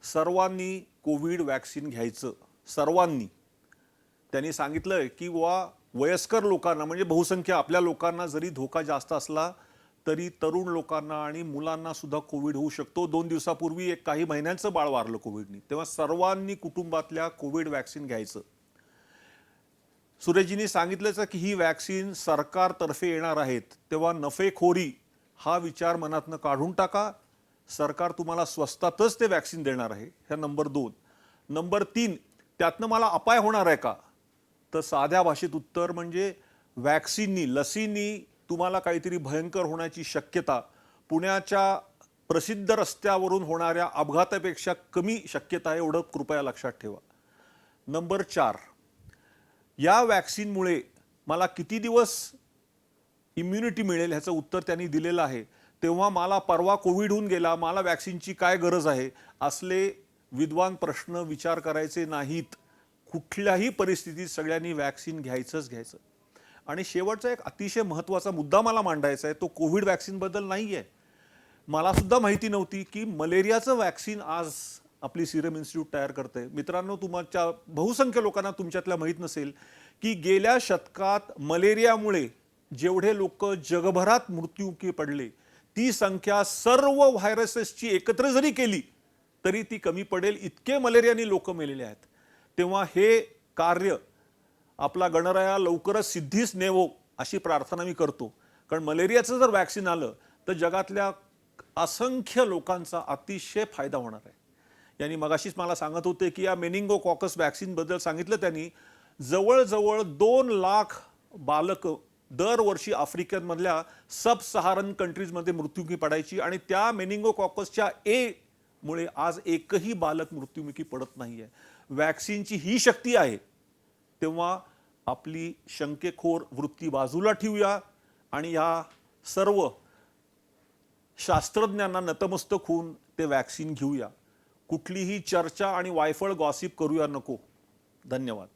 [SPEAKER 1] सर्वांनी कोविड वॅक्सिन घ्यायचं. सर्वांनी. त्यांनी सांगितलंय की वयस्कर लोकांना म्हणजे बहुसंख्य आपल्या लोकांना जरी धोका जास्त असला तरी तरुण लोकांना आणि मुलांना सुद्धा कोविड होऊ शकतो. 2 दिवसापूर्वी एक काही महिन्यांचं बाळ वारलं कोविडनी. तेव्हा सर्वांनी कुटुंबातल्या कोविड वॅक्सिन घ्यायचं. सुरेशजींनी सांगितलंच की ही वॅक्सिन सरकारतर्फे येणार आहेत. तेव्हा नफेखोरी हा विचार मनातनं काढून टाका. सरकार तुम्हाला स्वस्तातच ते वॅक्सिन देणार आहे. ह्या नंबर 2. नंबर 3, त्यातनं मला अपाय होणार आहे का? तर साध्या भाषेत उत्तर म्हणजे वॅक्सिननी, लसींनी तुम्हाला काहीतरी भयंकर होण्याची शक्यता पुण्याच्या प्रसिद्ध रस्त्यावरून होणाऱ्या अपघातापेक्षा कमी शक्यता आहे, एवढं कृपया लक्षात ठेवा. नंबर 4, या वॅक्सिनमुळे मला किती दिवस इम्युनिटी मिळेल ह्याचं उत्तर त्यांनी दिलेलं आहे. तेव्हा मला परवा कोविड होऊन गेला, मला वॅक्सिनची काय गरज आहे, असले विद्वान प्रश्न विचार करायचे नाहीत. कुठल्याही परिस्थितीत सगळ्यांनी वॅक्सिन घ्यायचं. आणि शेवटचा एक अतिशय महत्त्वाचा मुद्दा मला मांडायचा आहे, तो कोविड वॅक्सिनबद्दल नाही आहे. मला सुद्धा माहिती नव्हती की मलेरियाचं वॅक्सिन आज आपली सिरम इन्स्टिट्यूट तयार करते. मित्रांनो, तुमच्या बहुसंख्य लोकांना तुमच्यातल्या माहीत नसेल की गेल्या शतकात मलेरियामुळे जेवढे लोक जगभरात मृत्युमुखी पडले ती संख्या सर्व व्हायरसेसची एकत्र जरी केली तरी ती कमी पडेल, इतके मलेरियाने लोक मेलेले आहेत. तेव्हा हे कार्य आपला गणराया लवकरच सिद्धीस नेवो अशी प्रार्थना मी करतो. कारण मलेरियाचं जर वॅक्सिन आलं तर जगातल्या असंख्य लोकांचा अतिशय फायदा होणार आहे. यांनी मगाशीच मला सांगत होते की या मेनिंगोकॉकस वॅक्सिनबद्दल सांगितलं त्यांनी. जवळजवळ 2 लाख बालक दरवर्षी आफ्रिकेमधल्या सब सहारन कंट्रीजमध्ये मृत्युमुखी पडायची आणि त्या मेनिंगोकॉकसच्या ए मुळे आज एकही बालक मृत्युमुखी पडत नाहीये. वॅक्सिनची ही शक्ती आहे. तेव्हा आपली शंकेखोर वृत्ती बाजूला ठेवूया आणि या सर्व शास्त्रज्ञांना नतमस्तक होऊन ते वॅक्सिन घेऊया. कुठलीही चर्चा आणि वायफळ गॉसिप करूया नको. धन्यवाद.